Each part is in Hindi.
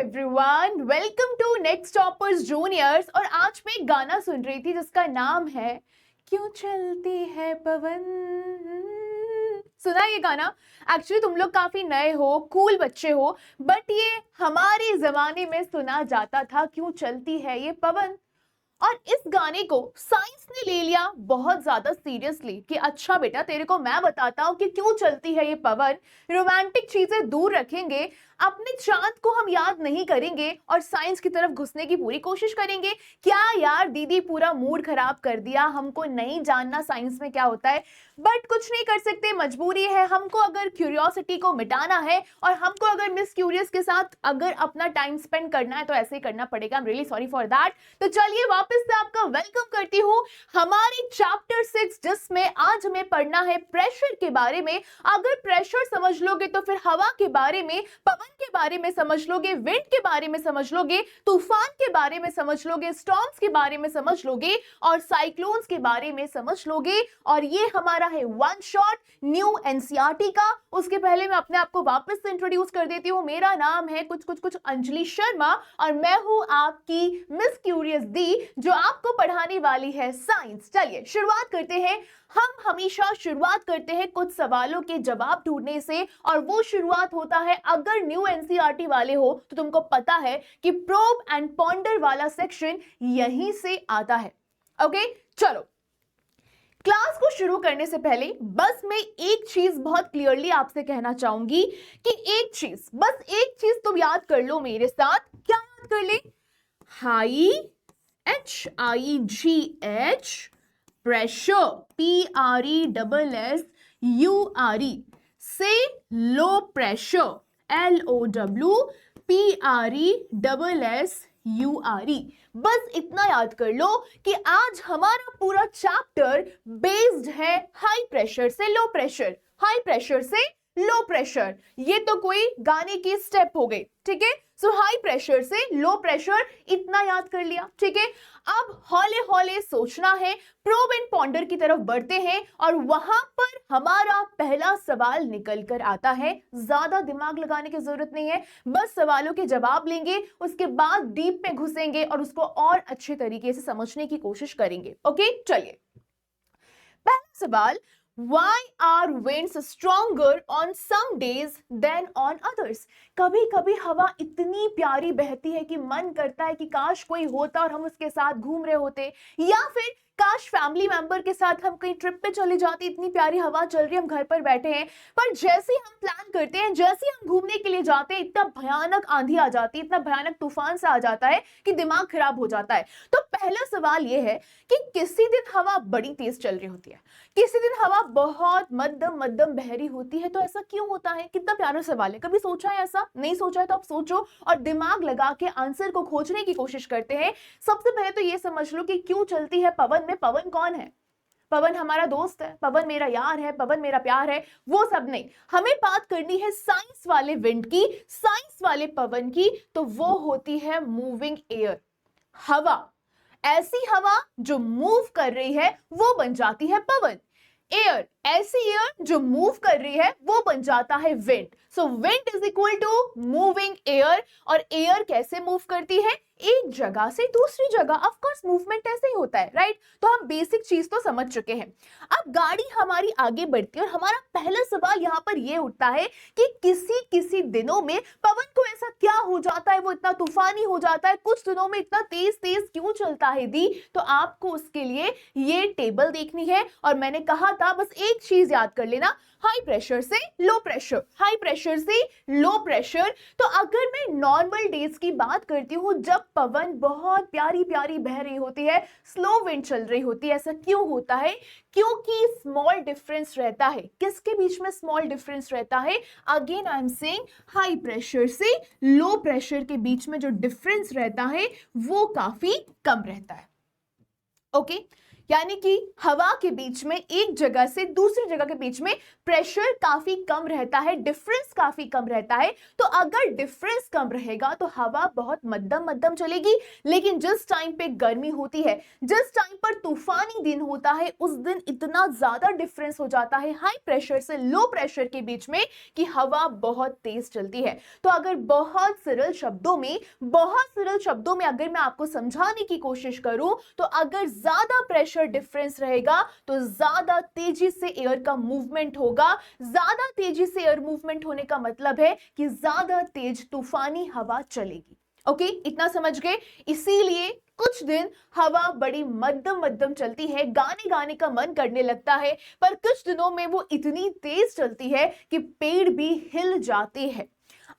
Everyone, welcome to next toppers juniors. और आज मैं एक गाना सुन रही थी जिसका नाम है क्यों चलती है पवन। सुना ये गाना? एक्चुअली तुम लोग काफी नए हो, कूल बच्चे हो, बट ये हमारे जमाने में सुना जाता था क्यों चलती है ये पवन। और इस गाने को साइंस ने ले लिया बहुत ज्यादा सीरियसली कि अच्छा बेटा तेरे को मैं बताता हूं कि क्यों चलती है ये पवन। रोमांटिक चीजें दूर रखेंगे, अपने चांद को हम याद नहीं करेंगे और साइंस की तरफ घुसने की पूरी कोशिश करेंगे। क्या यार दीदी पूरा मूड खराब कर दिया, हमको नहीं जानना साइंस में क्या होता है, बट कुछ नहीं कर सकते, मजबूरी है। हमको अगर क्यूरियोसिटी को मिटाना है और हमको अगर मिस क्यूरियस के साथ अगर अपना टाइम स्पेंड करना है तो ऐसे ही करना पड़ेगा। I am really sorry for that. तो चलिए वापस से आपका वेलकम करती हूँ हमारे चैप्टर 6 जिसमें आज हमें पढ़ना है प्रेशर के बारे में। अगर प्रेशर समझ लोगे तो फिर हवा के बारे में, पवन के बारे में समझ लोगे, विंड के बारे में समझ लोगे, तूफान के बारे में समझ लोगे, स्टॉर्म्स के बारे में समझ लोगे और साइक्लोन्स के बारे में समझ लोगे। और ये हमारा है वन शॉट न्यू एनसीईआरटी का। उसके पहले मैं अपने आप को वापस से इंट्रोड्यूस कर देती हूँ। मेरा नाम है कुछ अंजलि शर्मा और मैं हूँ आपकी मिस क्यूरियस दी जो आपको पढ़ाने वाली है साइंस। चलिए शुरुआत करते हैं। हम हमेशा शुरुआत करते हैं कुछ सवालों के जवाब ढूंढने से और वो शुरुआत होता है, अगर न्यू एनसीईआरटी वाले हो तो तुमको पता है कि प्रोब एंड पॉन्डर वाला सेक्शन यहीं से आता है। ओके चलो, क्लास को शुरू करने से पहले बस मैं एक चीज बहुत क्लियरली आपसे कहना चाहूंगी कि बस एक चीज तुम याद कर लो मेरे साथ। क्या याद कर ले? हाई HIGH प्रेशर PRESSURE से लो प्रेशर LOW PRESSURE। बस इतना याद कर लो कि आज हमारा पूरा चैप्टर बेस्ड है हाई प्रेशर से लो प्रेशर, हाई प्रेशर से लो प्रेशर। ये तो कोई गाने की स्टेप हो गई, ठीक है। सो हाई प्रेशर से लो प्रेशर, इतना याद कर लिया, ठीक है। अब हौले हौले सोचना है, प्रोब एंड पॉन्डर की तरफ बढ़ते हैं और वहां पर हमारा पहला सवाल निकल कर आता है। ज्यादा दिमाग लगाने की जरूरत नहीं है, बस सवालों के जवाब लेंगे, उसके बाद डीप में घुसेंगे और उसको और अच्छे तरीके से समझने की कोशिश करेंगे। ओके चलिए, पहला सवाल, Why are winds stronger on some days than on others? कभी कभी हवा इतनी प्यारी बहती है कि मन करता है कि काश कोई होता और हम उसके साथ घूम रहे होते, या फिर काश फैमिली मेंबर के साथ हम कहीं ट्रिप पे चले जाते, इतनी प्यारी हवा चल रही है, हम घर पर बैठे हैं, पर जैसे ही हम प्लान करते हैं, जैसे ही हम घूमने के लिए जाते हैं, इतना भयानक आंधी आ जाती है, इतना भयानक तूफान सा आ जाता है कि दिमाग खराब हो जाता है। तो पहला सवाल यह है कि किसी दिन हवा बड़ी तेज चल रही होती है, किसी दिन हवा बहुत मध्यम मध्यम बह रही होती है, तो ऐसा क्यों होता है? कितना प्यारा सवाल है। कभी सोचा है ऐसा? नहीं सोचा है तो आप सोचो और दिमाग लगा के आंसर को खोजने की कोशिश करते हैं। सबसे पहले तो ये समझ लो कि क्यों चलती है पवन में। पवन कौन है? पवन हमारा दोस्त है, पवन मेरा यार है, पवन मेरा प्यार है, वो सब नहीं। हमें बात करनी है साइंस वाले विंड की, साइंस वाले पवन की। तो वो होती है मूविंग एयर, हवा। ऐसी हवा जो मूव कर रही है वो बन जाती है पवन। एयर, ऐसी एयर जो मूव कर रही है वो बन जाता है wind. So wind is equal to moving air. और एयर कैसे मूव करती है? एक जगह से दूसरी जगह। ऑफ कोर्स मूवमेंट ऐसे ही होता है, राइट। तो हम बेसिक चीज तो समझ चुके हैं। अब गाड़ी हमारी आगे बढ़ती है और हमारा पहला सवाल यहां पर यह उठता है कि किसी किसी दिनों में पवन को ऐसा क्या हो जाता है, वो इतना तूफानी हो जाता है, कुछ दिनों में इतना तेज तेज क्यों चलता है दी? तो आपको उसके लिए ये टेबल देखनी है और मैंने कहा था बस एक चीज याद कर लेना, हाई प्रेशर से लो प्रेशर, हाई प्रेशर से लो प्रेशर। तो अगर मैं नॉर्मल डेज की बात करती हूँ जब पवन बहुत प्यारी प्यारी बह रही होती है, स्लो विंड चल रही होती है, ऐसा क्यों होता है? क्योंकि स्मॉल डिफरेंस रहता है। किसके बीच में स्मॉल डिफरेंस रहता है? Again I am saying hi pressure से लो प्रेशर के बीच में जो डिफरेंस रहता है वो काफी कम रहता है। ओके यानी कि हवा के बीच में एक जगह से दूसरी जगह के बीच में प्रेशर काफी कम रहता है, डिफरेंस काफी कम रहता है। तो अगर डिफरेंस कम रहेगा तो हवा बहुत मध्यम मध्यम चलेगी, लेकिन जिस टाइम पे गर्मी होती है, जिस टाइम पर तूफानी दिन होता है, उस दिन इतना ज्यादा डिफरेंस हो जाता है हाई प्रेशर से लो प्रेशर के बीच में कि हवा बहुत तेज चलती है। तो अगर बहुत सरल शब्दों में अगर मैं आपको समझाने की कोशिश करूं, तो अगर ज्यादा प्रेशर डिफरेंस रहेगा तो ज्यादा तेजी से एयर का मूवमेंट होगा। ज्यादा तेजी से एयर मूवमेंट होने का मतलब है कि ज्यादा तेज तूफानी हवा चलेगी। ओके, इतना समझ गए। इसीलिए कुछ दिन हवा बड़ी मध्यम मध्यम चलती है, गाने गाने का मन करने लगता है, पर कुछ दिनों में वो इतनी तेज चलती है कि पेड़ भी हिल जाते हैं।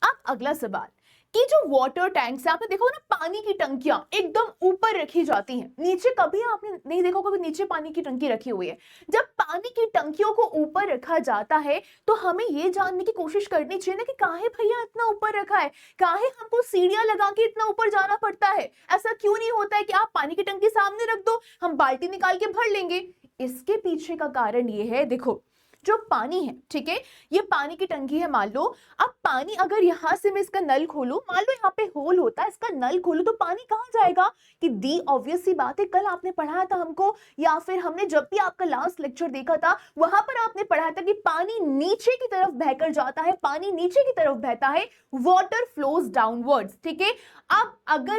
अब अगला सवाल कि जो वाटर टैंक्स है, आपने देखो ना पानी की टंकियां एकदम ऊपर रखी जाती हैं, नीचे कभी आपने नहीं देखा कभी नीचे पानी की टंकी रखी हुई है। जब पानी की टंकियों को ऊपर रखा जाता है तो हमें ये जानने की कोशिश करनी चाहिए ना कि काहे भैया इतना ऊपर रखा है, काहे हमको सीढ़ियां लगा के इतना ऊपर जाना पड़ता है। ऐसा क्यों नहीं होता है कि आप पानी की टंकी सामने रख दो, हम बाल्टी निकाल के भर लेंगे। इसके पीछे का कारण ये है, देखो जो पानी है, ठीक है, ये पानी की टंकी है मान लो। अब पानी अगर यहां से मैं इसका नल खोलूं, मान लो यहाँ पे होल होता है, इसका नल खोलूं तो पानी कहां जाएगा? कि दी ऑब्वियस सी बात है, कल आपने पढ़ाया था हमको, या फिर हमने जब भी आपका लास्ट लेक्चर देखा था वहां पर आपने पढ़ाया था कि पानी नीचे की तरफ बहकर जाता है, पानी नीचे की तरफ बहता है, वाटर फ्लोज डाउनवर्ड्स। ठीक है, अब अगर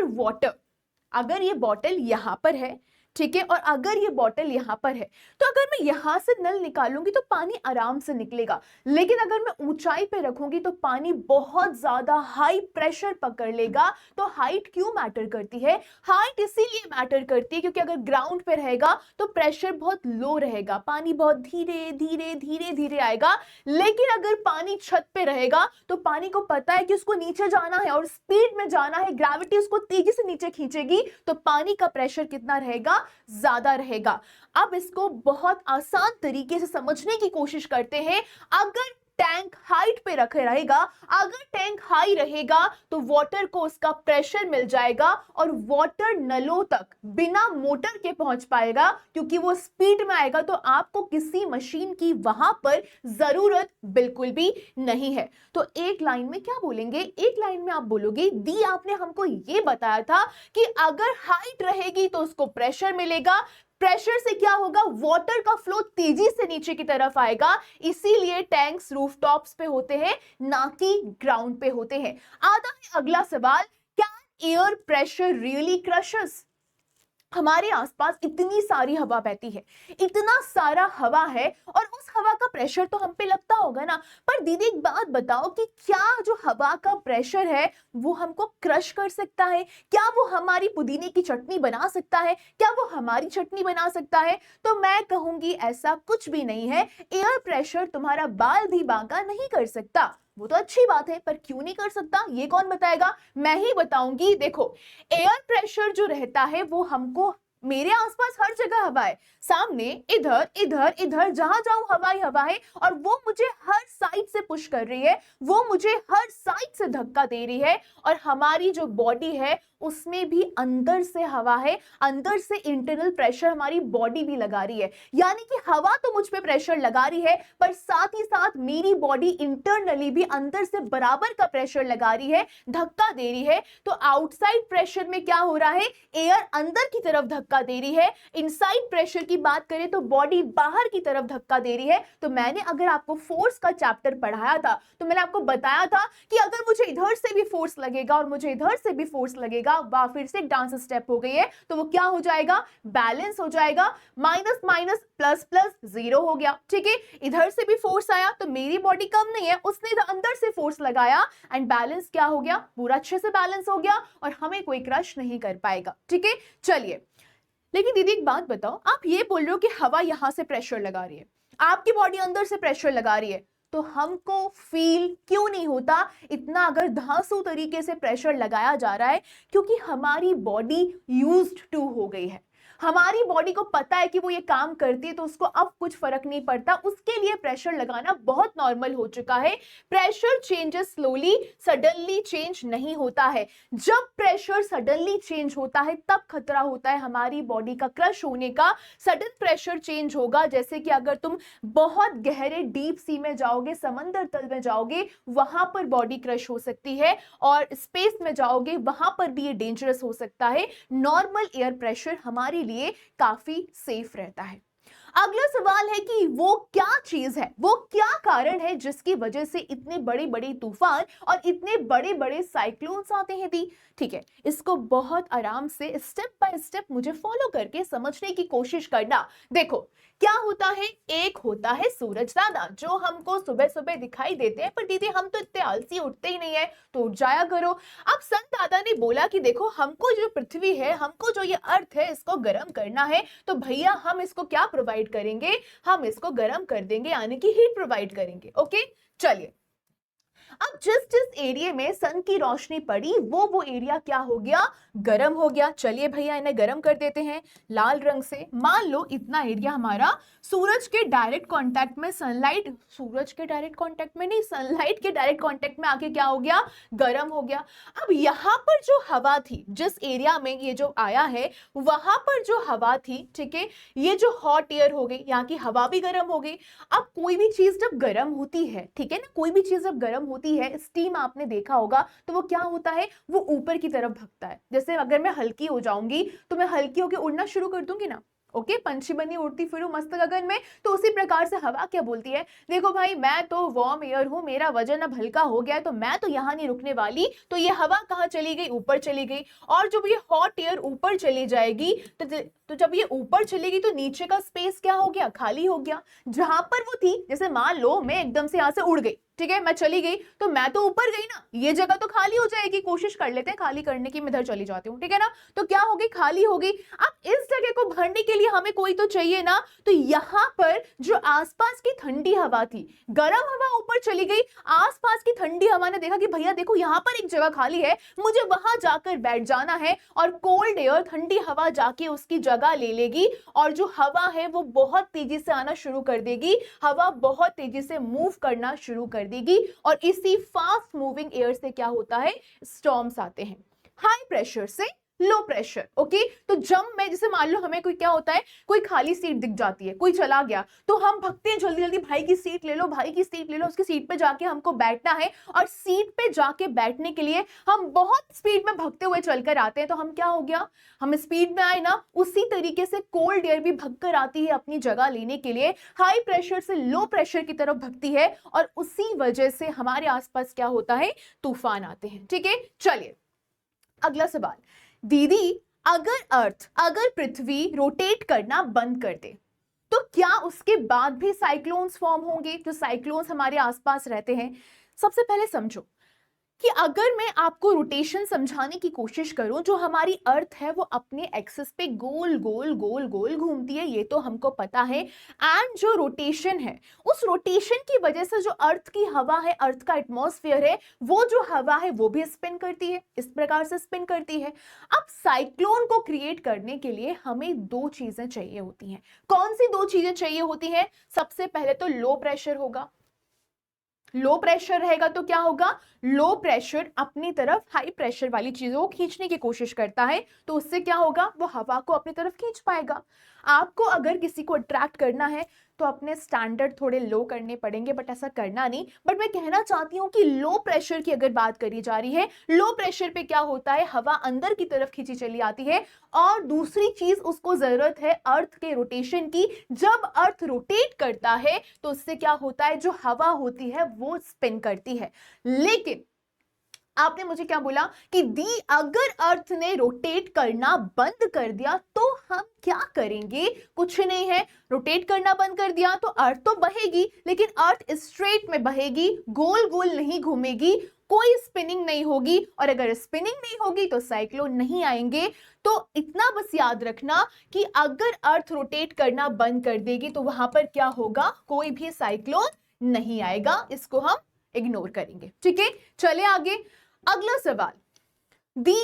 ये बॉटल यहां पर है, ठीक है, और अगर ये बॉटल यहां पर है, तो अगर मैं यहां से नल निकालूंगी तो पानी आराम से निकलेगा। लेकिन अगर मैं ऊंचाई पे रखूंगी तो पानी बहुत ज्यादा हाई प्रेशर पकड़ लेगा। तो हाइट क्यों मैटर करती है? हाइट इसीलिए मैटर करती है क्योंकि अगर ग्राउंड पे रहेगा तो प्रेशर बहुत लो रहेगा, पानी बहुत धीरे धीरे धीरे धीरे आएगा। लेकिन अगर पानी छत पे रहेगा तो पानी को पता है कि उसको नीचे जाना है और स्पीड में जाना है, ग्रेविटी उसको तेजी से नीचे खींचेगी, तो पानी का प्रेशर कितना रहेगा? ज्यादा रहेगा। अब इसको बहुत आसान तरीके से समझने की कोशिश करते हैं। अगर टैंक हाइट पे रखे रहेगा, अगर टैंक हाई रहेगा तो वाटर को उसका प्रेशर मिल जाएगा और वाटर नलों तक बिना मोटर के पहुंच पाएगा, क्योंकि वो स्पीड में आएगा। तो आपको किसी मशीन की वहां पर जरूरत बिल्कुल भी नहीं है। तो एक लाइन में क्या बोलेंगे? एक लाइन में आप बोलोगे, दी आपने हमको ये बताया था कि अगर हाइट रहेगी तो उसको प्रेशर मिलेगा, प्रेशर से क्या होगा? वाटर का फ्लो तेजी से नीचे की तरफ आएगा। इसीलिए टैंक्स रूफटॉप्स पे होते हैं, ना कि ग्राउंड पे होते हैं। आता है अगला सवाल, can air pressure really crushes? हमारे आसपास इतनी सारी हवा बहती है, इतना सारा हवा है, और उस हवा का प्रेशर तो हम पे लगता होगा ना। पर दीदी एक बात बताओ कि क्या जो हवा का प्रेशर है वो हमको क्रश कर सकता है? क्या वो हमारी पुदीने की चटनी बना सकता है? क्या वो हमारी चटनी बना सकता है? तो मैं कहूंगी ऐसा कुछ भी नहीं है। एयर प्रेशर तुम्हारा बाल भी बांका नहीं कर सकता। वो तो अच्छी बात है, पर क्यों नहीं कर सकता ये कौन बताएगा? मैं ही बताऊंगी। देखो, एयर प्रेशर जो रहता है वो हमको, मेरे आसपास हर जगह हवा है, सामने, इधर इधर इधर, जहां जाऊं हवा ही हवा है, और वो मुझे हर साइड से पुश कर रही है, वो मुझे हर साइड से धक्का दे रही है। और हमारी जो बॉडी है उसमें भी अंदर से हवा है, अंदर से इंटरनल प्रेशर हमारी बॉडी भी लगा रही है। यानी कि हवा तो मुझ पे प्रेशर लगा रही है, पर साथ ही साथ मेरी बॉडी इंटरनली भी अंदर से बराबर का प्रेशर लगा रही है, धक्का दे रही है। तो आउटसाइड प्रेशर में क्या हो रहा है? एयर अंदर की तरफ धक्का दे रही है। इनसाइड प्रेशर की बात करें तो बॉडी बाहर की तरफ धक्का दे रही है। तो मैंने अगर आपको फोर्स का चैप्टर पढ़ाया था तो मैंने आपको बताया था कि अगर मुझे इधर से भी फोर्स लगेगा और मुझे इधर से भी फोर्स लगेगा, वाह, फिर से एक डांस स्टेप हो गई है, तो वो क्या हो जाएगा? बैलेंस हो जाएगा। Minus minus plus plus zero हो गया। ठीक है, इधर से भी फोर्स आया तो मेरी बॉडी कम नहीं है, उसने इधर अंदर से फोर्स लगाया, एंड बैलेंस क्या हो गया? पूरा अच्छे से बैलेंस हो गया और हमें कोई क्रश नहीं कर पाएगा। ठीक है, चलिए, लेकिन दीदी एक बात बताओ, आप ये बोल रहे हो कि हवा यहां से प्रेशर लगा रही है, आपकी बॉडी अंदर से प्रेशर लगा रही है, तो हमको फील क्यों नहीं होता इतना अगर धांसू तरीके से प्रेशर लगाया जा रहा है? क्योंकि हमारी बॉडी यूज्ड टू हो गई है, हमारी बॉडी को पता है कि वो ये काम करती है, तो उसको अब कुछ फर्क नहीं पड़ता, उसके लिए प्रेशर लगाना बहुत नॉर्मल हो चुका है। Pressure changes slowly, suddenly change नहीं होता है। जब प्रेशर सडनली चेंज होता है तब खतरा होता है हमारी बॉडी का क्रश होने का। सडन प्रेशर चेंज होगा, जैसे कि अगर तुम बहुत गहरे डीप सी में जाओगे, समंदर तल में जाओगे, वहां पर बॉडी क्रश हो सकती है, और स्पेस में जाओगे वहां पर भी ये डेंजरस हो सकता है। नॉर्मल एयर प्रेशर हमारे लिए काफी सेफ रहता है। अगला सवाल है कि वो क्या चीज है, वो क्या कारण है जिसकी वजह से इतने बड़े बड़े तूफान और इतने बड़े बड़े साइक्लोन्स आते हैं दी। ठीक है, इसको बहुत आराम से स्टेप बाय स्टेप मुझे फॉलो करके समझने की कोशिश करना। देखो क्या होता है, एक होता है सूरज दादा जो हमको सुबह सुबह दिखाई देते हैं, पर दीदी हम तो इतने आलसी उठते ही नहीं है, तो उठ जाया करो। अब सन दादा ने बोला कि देखो हमको जो पृथ्वी है, हमको जो ये अर्थ है, इसको गर्म करना है, तो भैया हम इसको क्या प्रोवाइड करेंगे, हम इसको गर्म कर देंगे, यानी कि हीट प्रोवाइड करेंगे। ओके, चलिए अब जिस जिस एरिया में सन की रोशनी पड़ी वो एरिया क्या हो गया, गर्म हो गया। चलिए भैया इन्हें गर्म कर देते हैं लाल रंग से। मान लो इतना एरिया हमारा सूरज के डायरेक्ट कांटेक्ट में, सनलाइट, सूरज के डायरेक्ट कांटेक्ट में नहीं, सनलाइट के डायरेक्ट कांटेक्ट में आके क्या हो गया, गर्म हो गया। अब यहाँ पर जो हवा थी, जिस एरिया में ये जो आया है, वहां पर जो हवा थी, ठीक है, ये जो हॉट एयर हो गई, यहाँ की हवा भी गर्म हो गई। अब कोई भी चीज जब गर्म होती है, ठीक है ना, कोई भी चीज जब गर्म होती है, स्टीम आपने देखा होगा, तो वो क्या होता है, वो ऊपर की तरफ भगता है। जैसे अगर मैं हल्की हो जाऊंगी तो मैं हल्की होकर उड़ना शुरू कर दूंगी ना, ओके, पंछी बनी उड़ती फिरूं मस्त गगन में, तो उसी प्रकार से हवा क्या बोलती है, देखो भाई मैं तो वार्म एयर हूं, मेरा वजन अब हल्का हो गया है, तो मैं तो यहां नहीं रुकने वाली। तो ये हवा कहां चली गई, ऊपर चली गई। और जब ये हॉट एयर ऊपर चली जाएगी, तो जब ये ऊपर चलेगी तो नीचे का स्पेस क्या हो गया, खाली हो गया। जहां पर वो थी, जैसे मान लो मैं एकदम से यहां से उड़ गई, ठीक है, मैं चली गई, तो मैं तो ऊपर गई ना, ये जगह तो खाली हो जाएगी। कोशिश कर लेते हैं खाली करने की, मैं इधर चली जाती हूँ, ठीक है ना, तो क्या होगी, खाली होगी। अब इस जगह को भरने के लिए हमें कोई तो चाहिए ना, तो यहां पर जो आसपास की ठंडी हवा थी, गर्म हवा ऊपर चली गई, आसपास की ठंडी हवा ने देखा कि भैया देखो यहां पर एक जगह खाली है, मुझे वहां जाकर बैठ जाना है, और कोल्ड एयर, ठंडी हवा जाके उसकी जगह ले लेगी, और जो हवा है वो बहुत तेजी से आना शुरू कर देगी, हवा बहुत तेजी से मूव करना शुरू कर देगी, और इसी फास्ट मूविंग एयर से क्या होता है, स्टॉर्म्स आते हैं। हाई प्रेशर से लो प्रेशर, ओके। तो जब मैं, जैसे मान लो हमें कोई क्या होता है, कोई खाली सीट दिख जाती है, कोई चला गया, तो हम भगते हैं जल्दी जल्दी, भाई की सीट ले लो, भाई की सीट ले लो, उसकी सीट पे जाके हमको बैठना है। और सीट पे जाके बैठने के लिए हम बहुत स्पीड में भगते हुए चलकर आते हैं, तो हम क्या हो गया, हम स्पीड में आए ना, उसी तरीके से कोल्ड एयर भी भगकर आती है अपनी जगह लेने के लिए, हाई प्रेशर से लो प्रेशर की तरफ भगती है, और उसी वजह से हमारे आसपास क्या होता है, तूफान आते हैं। ठीक है, चलिए अगला सवाल, दीदी अगर पृथ्वी रोटेट करना बंद कर दे, तो क्या उसके बाद भी साइक्लोन्स फॉर्म होंगे, जो साइक्लोन्स हमारे आसपास रहते हैं। सबसे पहले समझो कि अगर मैं आपको रोटेशन समझाने की कोशिश करूं, जो हमारी अर्थ है वो अपने एक्सिस पे गोल गोल गोल गोल घूमती है, ये तो हमको पता है। एंड जो रोटेशन है, उस रोटेशन की वजह से जो अर्थ की हवा है, अर्थ का एटमॉस्फेयर है, वो जो हवा है वो भी स्पिन करती है, इस प्रकार से स्पिन करती है। अब साइक्लोन को क्रिएट करने के लिए हमें दो चीजें चाहिए होती हैं। कौन सी दो चीजें चाहिए होती हैं? सबसे पहले तो लो प्रेशर होगा। लो प्रेशर रहेगा तो क्या होगा, लो प्रेशर अपनी तरफ हाई प्रेशर वाली चीजों को खींचने की कोशिश करता है, तो उससे क्या होगा, वो हवा को अपनी तरफ खींच पाएगा। आपको अगर किसी को अट्रैक्ट करना है तो अपने स्टैंडर्ड थोड़े लो करने पड़ेंगे, बट ऐसा करना नहीं। बट मैं कहना चाहती हूं कि लो प्रेशर की अगर बात करी जा रही है, लो प्रेशर पे क्या होता है, हवा अंदर की तरफ खींची चली आती है। और दूसरी चीज उसको जरूरत है अर्थ के रोटेशन की। जब अर्थ रोटेट करता है तो उससे क्या होता है, जो हवा होती है वो स्पिन करती है। लेकिन आपने मुझे क्या बोला कि दी अगर अर्थ ने रोटेट करना बंद कर दिया तो हम क्या करेंगे? कुछ नहीं है, रोटेट करना बंद कर दिया तो अर्थ तो बहेगी, लेकिन अर्थ स्ट्रेट में बहेगी, गोल गोल नहीं घूमेगी, कोई स्पिनिंग नहीं होगी। और अगर स्पिनिंग नहीं होगी तो साइक्लोन नहीं आएंगे। तो इतना बस याद रखना कि अगर अर्थ रोटेट करना बंद कर देगी तो वहां पर क्या होगा, कोई भी साइक्लोन नहीं आएगा। इसको हम इग्नोर करेंगे। ठीक है, चले आगे। अगला सवाल, दी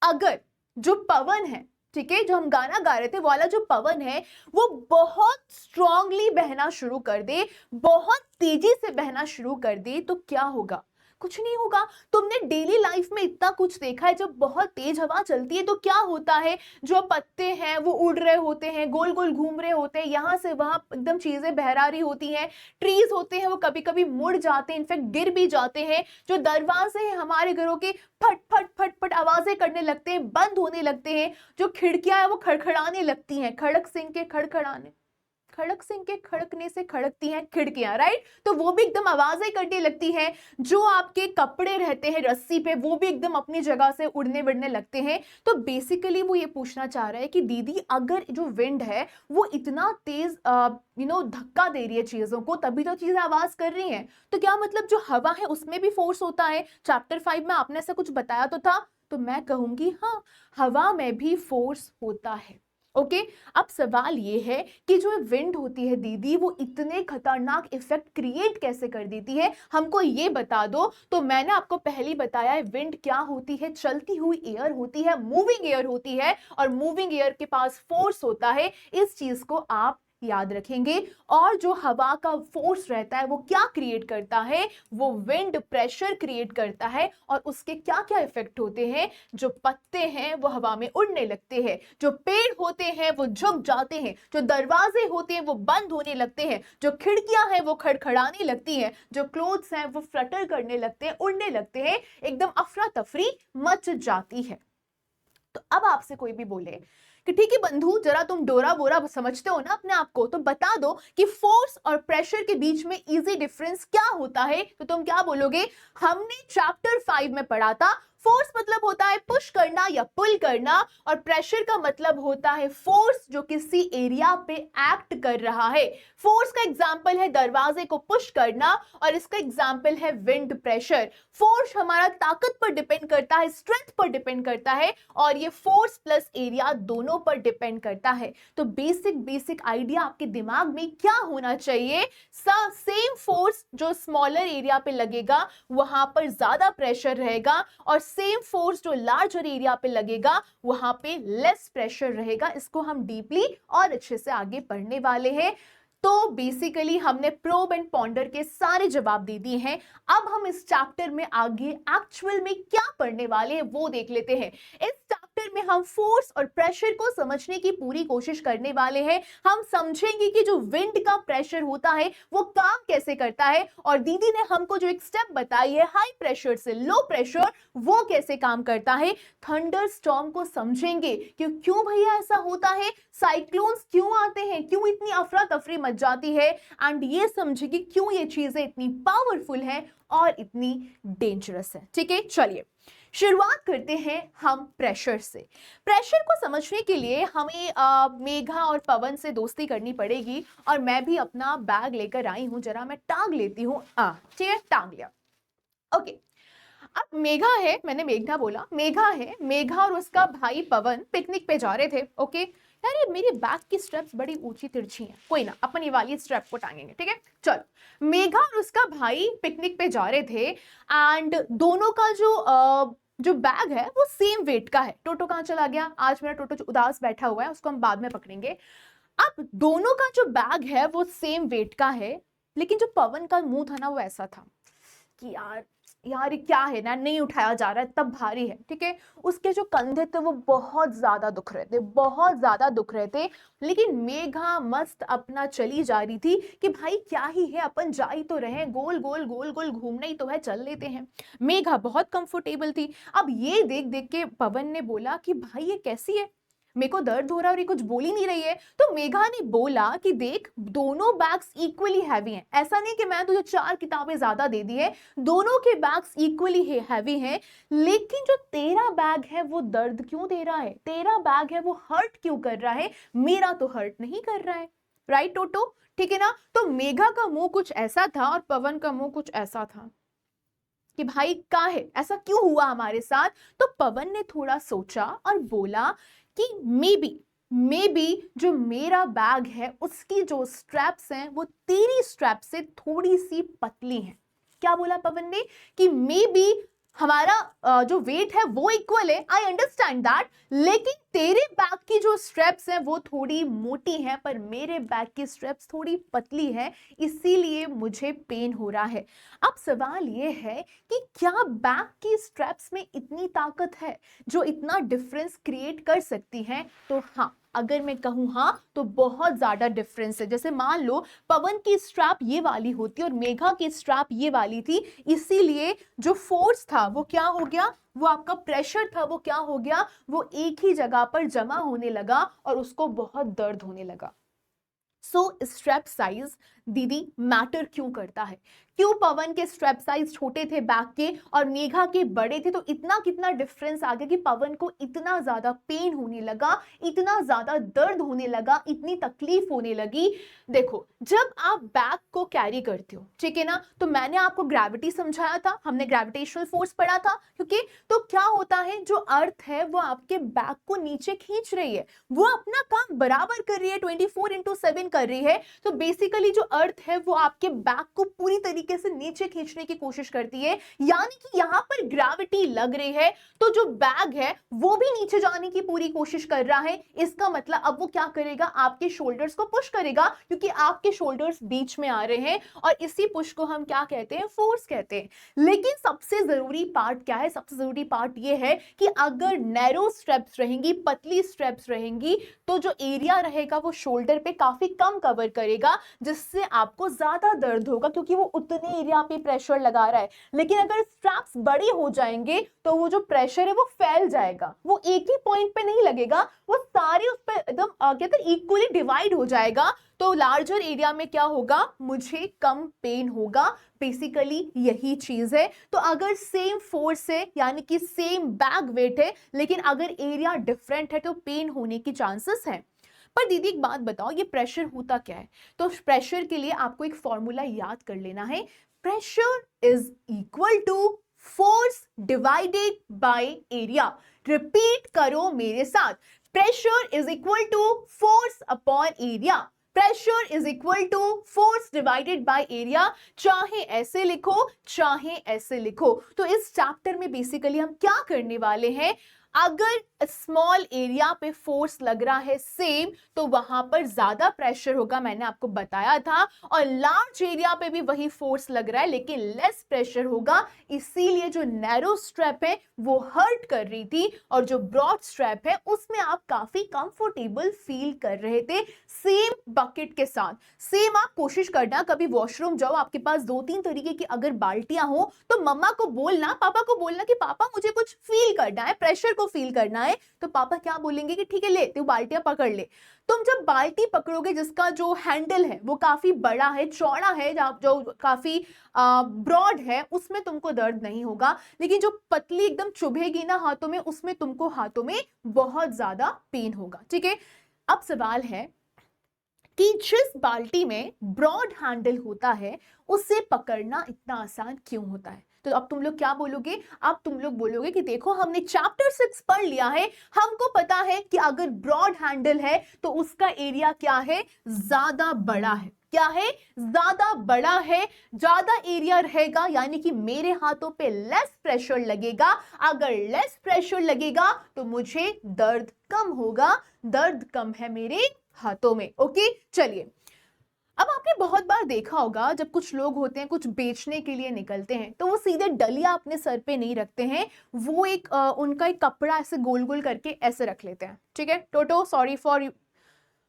अगर जो पवन है ठीक है, जो हम गाना गा रहे थे वो वाला जो पवन है वो बहुत स्ट्रांगली बहना शुरू कर दे, बहुत तेजी से बहना शुरू कर दे, तो क्या होगा? कुछ नहीं होगा। तुमने डेली लाइफ में इतना कुछ देखा है, जब बहुत तेज हवा चलती है तो क्या होता है, जो पत्ते हैं वो उड़ रहे होते हैं, गोल गोल घूम रहे होते हैं, यहां से वहां एकदम चीजें बहरा रही होती हैं। ट्रीज होते हैं वो कभी कभी मुड़ जाते हैं, इनफैक्ट गिर भी जाते हैं। जो दरवाजे हैं हमारे घरों के, फट फट फट फट आवाजें करने लगते हैं, बंद होने लगते हैं। जो खिड़कियां हैं वो खड़खड़ाने लगती हैं, खड़क सिंह के खड़खड़ाने, खड़क सिंह के खड़कने से खड़कती हैं खिड़कियां, राइट? तो वो भी एकदम आवाजें करने लगती हैं। जो आपके कपड़े रहते हैं रस्सी पे वो भी एकदम अपनी जगह से उड़ने बिड़ने लगते हैं। तो बेसिकली वो ये पूछना चाह रहा है कि दीदी अगर जो विंड है वो इतना तेज धक्का दे रही है चीजों को, तभी तो चीजें आवाज कर रही हैं। तो क्या मतलब जो हवा है उसमें भी फोर्स होता है? चैप्टर 5 में आपने ऐसा कुछ बताया तो था। तो मैं कहूंगी हाँ, हवा में भी फोर्स होता है। ओके अब सवाल ये है कि जो विंड होती है दीदी वो इतने खतरनाक इफेक्ट क्रिएट कैसे कर देती है, हमको ये बता दो। तो मैंने आपको पहले ही बताया है विंड क्या होती है, चलती हुई एयर होती है, मूविंग एयर होती है, और मूविंग एयर के पास फोर्स होता है। इस चीज को आप याद रखेंगे। और जो हवा का फोर्स रहता है वो क्या क्रिएट करता है, वो विंड प्रेशर क्रिएट करता है। और उसके क्या क्या इफेक्ट होते हैं, जो पत्ते हैं वो हवा में उड़ने लगते हैं, जो पेड़ होते हैं वो झुक जाते हैं, जो दरवाजे होते हैं वो बंद होने लगते हैं, जो खिड़कियां हैं वो खड़खड़ाने लगती हैं, जो क्लोथ्स हैं वो फ्लटर करने लगते हैं, उड़ने लगते हैं, एकदम अफरा तफरी मच जाती है। तो अब आपसे कोई भी बोले कि ठीक है बंधु, जरा तुम डोरा बोरा समझते हो ना अपने आप को, तो बता दो कि फोर्स और प्रेशर के बीच में इजी डिफरेंस क्या होता है। तो तुम क्या बोलोगे? हमने चैप्टर 5 में पढ़ा था फोर्स मतलब होता है पुश करना या पुल करना, और प्रेशर का मतलब होता है फोर्स जो किसी एरिया पे एक्ट कर रहा है। फोर्स का एग्जांपल है दरवाजे को पुश करना, और इसका एग्जांपल है विंड प्रेशर। फोर्स हमारा ताकत पर डिपेंड करता है, स्ट्रेंथ पर डिपेंड करता है, और ये फोर्स प्लस एरिया दोनों पर डिपेंड करता है। तो बेसिक आइडिया आपके दिमाग में क्या होना चाहिए? सेम फोर्स जो स्मॉलर एरिया पे लगेगा वहां पर ज्यादा प्रेशर रहेगा, और सेम फोर्स जो लार्जर एरिया पे लगेगा वहां पे लेस प्रेशर रहेगा। इसको हम डीपली और अच्छे से आगे पढ़ने वाले हैं। तो बेसिकली हमने प्रोब एंड पॉन्डर के सारे जवाब दे दिए हैं। अब हम इस चैप्टर में आगे एक्चुअल में क्या पढ़ने वाले हैं वो देख लेते हैं। इस चैप्टर में हम फोर्स और प्रेशर को समझने की पूरी कोशिश करने वाले हैं। हम समझेंगे कि जो विंड का प्रेशर होता है वो काम कैसे करता है, और दीदी ने हमको जो एक स्टेप बताई है हाई प्रेशर से लो प्रेशर, वो कैसे काम करता है। थंडर स्टॉर्म को समझेंगे कि क्यों भैया ऐसा होता है, साइक्लोन्स क्यों आते हैं, क्यों इतनी अफरा तफरी मच जाती है, एंड ये समझेंगे क्यों ये चीजें इतनी पावरफुल है और इतनी डेंजरस है। ठीक है, चलिए शुरुआत करते हैं हम प्रेशर से। प्रेशर को समझने के लिए हमें मेघा और पवन से दोस्ती करनी पड़ेगी, और मैं भी अपना बैग लेकर आई हूं, जरा मैं टांग लेती हूँ। ठीक है, टांग लिया। ओके अब मेघा है, मैंने मेघना बोला, मेघा है, मेघा और उसका भाई पवन पिकनिक पे जा रहे थे। ओके यार ये मेरी बैग की स्ट्रैप्स बड़ी ऊंची तिरछी हैं, कोई ना अपन ये वाली स्ट्रैप को टांगेंगे। ठीक है चलो, मेघा और उसका भाई पिकनिक पे जा रहे थे, एंड दोनों का जो बैग है वो सेम वेट का है। टोटो कहाँ चला गया? आज मेरा टोटो उदास बैठा हुआ है, उसको हम बाद में पकड़ेंगे। अब दोनों का जो बैग है वो सेम वेट का है, लेकिन जो पवन का मुंह था ना वो ऐसा था कि यार यार ये क्या है ना, नहीं उठाया जा रहा है, तब भारी है। ठीक है, उसके जो कंधे थे वो बहुत ज्यादा दुख रहे थे, बहुत ज्यादा दुख रहे थे। लेकिन मेघा मस्त अपना चली जा रही थी कि भाई क्या ही है, अपन जा ही तो रहे, गोल गोल गोल गोल घूमना ही तो है, चल लेते हैं। मेघा बहुत कंफर्टेबल थी। अब ये देख देख के पवन ने बोला कि भाई ये कैसी है, मेरे को दर्द हो रहा है और ये कुछ बोल ही नहीं रही है। तो मेघा ने बोला कि देख दोनों बैग्स इक्वली हैवी हैं, ऐसा नहीं कि मैं तुझे 4 किताबें ज्यादा दे दी है, दोनों के बैग्स इक्वली हैवी हैं, लेकिन जो तेरा बैग है वो दर्द क्यों दे रहा है, तेरा बैग है वो हर्ट क्यों कर रहा है, मेरा तो हर्ट नहीं कर रहा है। राइट टोटो, ठीक है ना? तो मेघा का मुंह कुछ ऐसा था और पवन का मुंह कुछ ऐसा था कि भाई क्या है, ऐसा क्यों हुआ हमारे साथ। तो पवन ने थोड़ा सोचा और बोला कि मे बी जो मेरा बैग है उसकी जो स्ट्रैप्स हैं वो तेरी स्ट्रैप से थोड़ी सी पतली हैं। क्या बोला पवन ने? कि मे बी हमारा जो वेट है वो इक्वल है, आई अंडरस्टैंड दैट, लेकिन तेरे बैग की जो स्ट्रेप्स हैं वो थोड़ी मोटी हैं पर मेरे बैग की स्ट्रेप्स थोड़ी पतली है, इसीलिए मुझे पेन हो रहा है। अब सवाल ये है कि क्या बैग की स्ट्रेप्स में इतनी ताकत है जो इतना डिफरेंस क्रिएट कर सकती है? तो हाँ, अगर मैं कहूँ हाँ तो बहुत ज्यादा डिफरेंस है। जैसे मान लो पवन की स्ट्रैप ये वाली होती और मेघा की स्ट्रैप ये वाली थी, इसीलिए जो फोर्स था वो क्या हो गया, वो आपका प्रेशर था वो क्या हो गया, वो एक ही जगह पर जमा होने लगा और उसको बहुत दर्द होने लगा। सो स्ट्रैप साइज दीदी मैटर क्यों करता है? क्यों पवन के स्ट्रैप साइज छोटे थे बैग के और मेघा के बड़े थे? तो इतना कितना डिफरेंस आ गया कि पवन को इतना ज्यादा पेन होने लगा, इतना ज्यादा दर्द होने लगा, इतनी तकलीफ होने लगी। देखो, जब आप बैग को कैरी करते हो, ठीक है ना, तो मैंने आपको ग्रेविटी समझाया था, हमने ग्रेविटेशनल फोर्स पढ़ा था, क्योंकि तो क्या होता है, जो अर्थ है वो आपके बैग को नीचे खींच रही है, वो अपना काम बराबर कर रही है, 24/7 कर रही है। तो बेसिकली जो अर्थ है वो आपके बैग को पूरी तरीके से नीचे खींचने की कोशिश करती है, यानी कि यहां पर ग्रेविटी लग रही है, तो जो बैग है वो भी नीचे जाने की पूरी कोशिश कर रहा है। इसका मतलब अब वो क्या करेगा, आपके शोल्डर्स को पुश करेगा, क्योंकि आपके शोल्डर्स बीच में आ रहे हैं और इसी पुश को हम क्या कहते हैं, फोर्स कहते हैं। लेकिन सबसे जरूरी पार्ट क्या है, सबसे जरूरी पार्ट ये है कि अगर नैरो स्ट्रेप्स रहेंगी, पतली स्ट्रेप्स रहेंगी, तो जो एरिया रहेगा वो शोल्डर पे काफी कम कवर करेगा, जिससे आपको ज्यादा दर्द होगा, क्योंकि वो उतने एरिया पे प्रेशर लगा रहा है। लेकिन अगर स्ट्रैप्स बड़ी हो जाएंगे तो वो जो प्रेशर है वो फैल जाएगा, वो एक ही पॉइंट पे नहीं लगेगा, वो सारे उस पर एकदम कहते हैं इक्वली डिवाइड हो जाएगा। तो लार्जर एरिया में क्या होगा, मुझे कम पेन होगा। बेसिकली यही चीज है। तो अगर सेम फोर्स है, यानी कि सेम बैग वेट है, लेकिन अगर एरिया डिफरेंट है तो पेन होने की चांसेस है। पर दीदी एक बात बताओ, ये प्रेशर होता क्या है? तो प्रेशर के लिए आपको एक फॉर्मूला याद कर लेना है, pressure is equal to force divided by area. Repeat करो मेरे साथ, pressure is equal to force upon area. Pressure is equal to force divided by area. चाहे ऐसे लिखो चाहे ऐसे लिखो। तो इस चैप्टर में बेसिकली हम क्या करने वाले हैं, अगर स्मॉल एरिया पे फोर्स लग रहा है सेम, तो वहां पर ज्यादा प्रेशर होगा, मैंने आपको बताया था, और लार्ज एरिया पे भी वही फोर्स लग रहा है लेकिन लेस प्रेशर होगा। इसीलिए जो नैरो स्ट्रैप है वो हर्ट कर रही थी और जो ब्रॉड स्ट्रैप है उसमें आप काफी कंफर्टेबल फील कर रहे थे। सेम बकेट के साथ सेम आप कोशिश करना, कभी वॉशरूम जाओ, आपके पास 2-3 तरीके की अगर बाल्टियां हो तो मम्मा को बोलना, पापा को बोलना कि पापा मुझे कुछ फील करना है, प्रेशर को फील करना है। तो पापा क्या बोलेंगे कि ठीक है ले तू बाल्टियां पकड़ ले। तुम जब बाल्टी पकड़ोगे जिसका जो हैंडल है वो काफी बड़ा है, चौड़ा है, जो काफी ब्रॉड है, उसमें तुमको दर्द नहीं होगा। लेकिन जो पतली एकदम चुभेगी ना हाथों में, उसमें तुमको हाथों में बहुत ज्यादा पेन होगा। ठीक है, अब सवाल है कि जिस बाल्टी में ब्रॉड हैंडल होता है उसे पकड़ना इतना आसान क्यों होता है? तो अब तुम लोग क्या बोलोगे, अब तुम लोग बोलोगे कि देखो हमने चैप्टर 6 पढ़ लिया है, हमको पता है कि अगर ब्रॉड हैंडल है तो उसका एरिया क्या है, ज्यादा बड़ा है। क्या है, ज्यादा बड़ा है, ज्यादा एरिया रहेगा, यानी कि मेरे हाथों पे लेस प्रेशर लगेगा। अगर लेस प्रेशर लगेगा तो मुझे दर्द कम होगा, दर्द कम है मेरे हाथों में। ओके, चलिए, अब आपने बहुत बार देखा होगा जब कुछ लोग होते हैं कुछ बेचने के लिए निकलते हैं तो वो सीधे डलिया अपने सर पे नहीं रखते हैं, वो उनका एक कपड़ा ऐसे गोल गोल करके ऐसे रख लेते हैं। ठीक है टोटो, सॉरी फॉर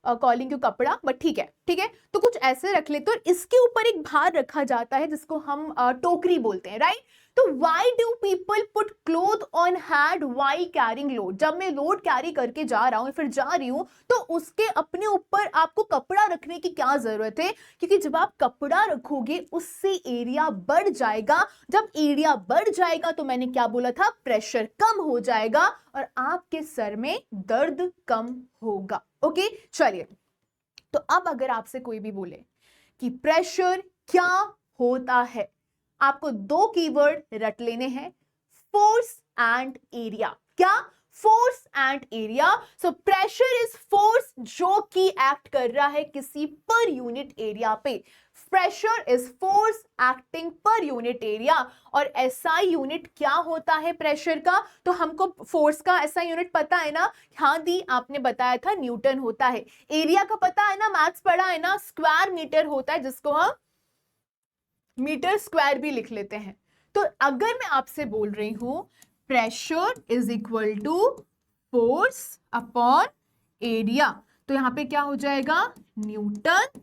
कॉलिंग यू कपड़ा, बट ठीक है, ठीक है, तो कुछ ऐसे रख लेते और इसके ऊपर एक भार रखा जाता है जिसको हम टोकरी बोलते हैं, राइट? तो why do people put cloth on had while carrying load? जब मैं लोड कैरी करके जा रहा हूं फिर जा रही हूं तो उसके अपने ऊपर आपको कपड़ा रखने की क्या जरूरत है? क्योंकि जब आप कपड़ा रखोगे उससे एरिया बढ़ जाएगा, जब एरिया बढ़ जाएगा तो मैंने क्या बोला था, प्रेशर कम हो जाएगा और आपके सर में दर्द कम होगा। ओके, चलिए, तो अब अगर आपसे कोई भी बोले कि प्रेशर क्या होता है, आपको दो कीवर्ड रट लेने हैं, फोर्स एंड एरिया। क्या? Force and area. So pressure is force जो कि एक्ट कर रहा है किसी पर यूनिट एरिया पे। प्रेशर इज फोर्स एक्टिंग पर यूनिट एरिया। और एसआई यूनिट क्या होता है प्रेशर का? तो हमको फोर्स का एसआई यूनिट पता है ना, हाँ दी आपने बताया था न्यूटन होता है। एरिया का पता है ना, मैथ्स पढ़ा है ना, स्क्वायर मीटर होता है जिसको हम मीटर स्क्वायर भी लिख लेते हैं। तो अगर मैं आपसे बोल रही हूं pressure is equal to force upon area, तो यहां पे क्या हो जाएगा, न्यूटन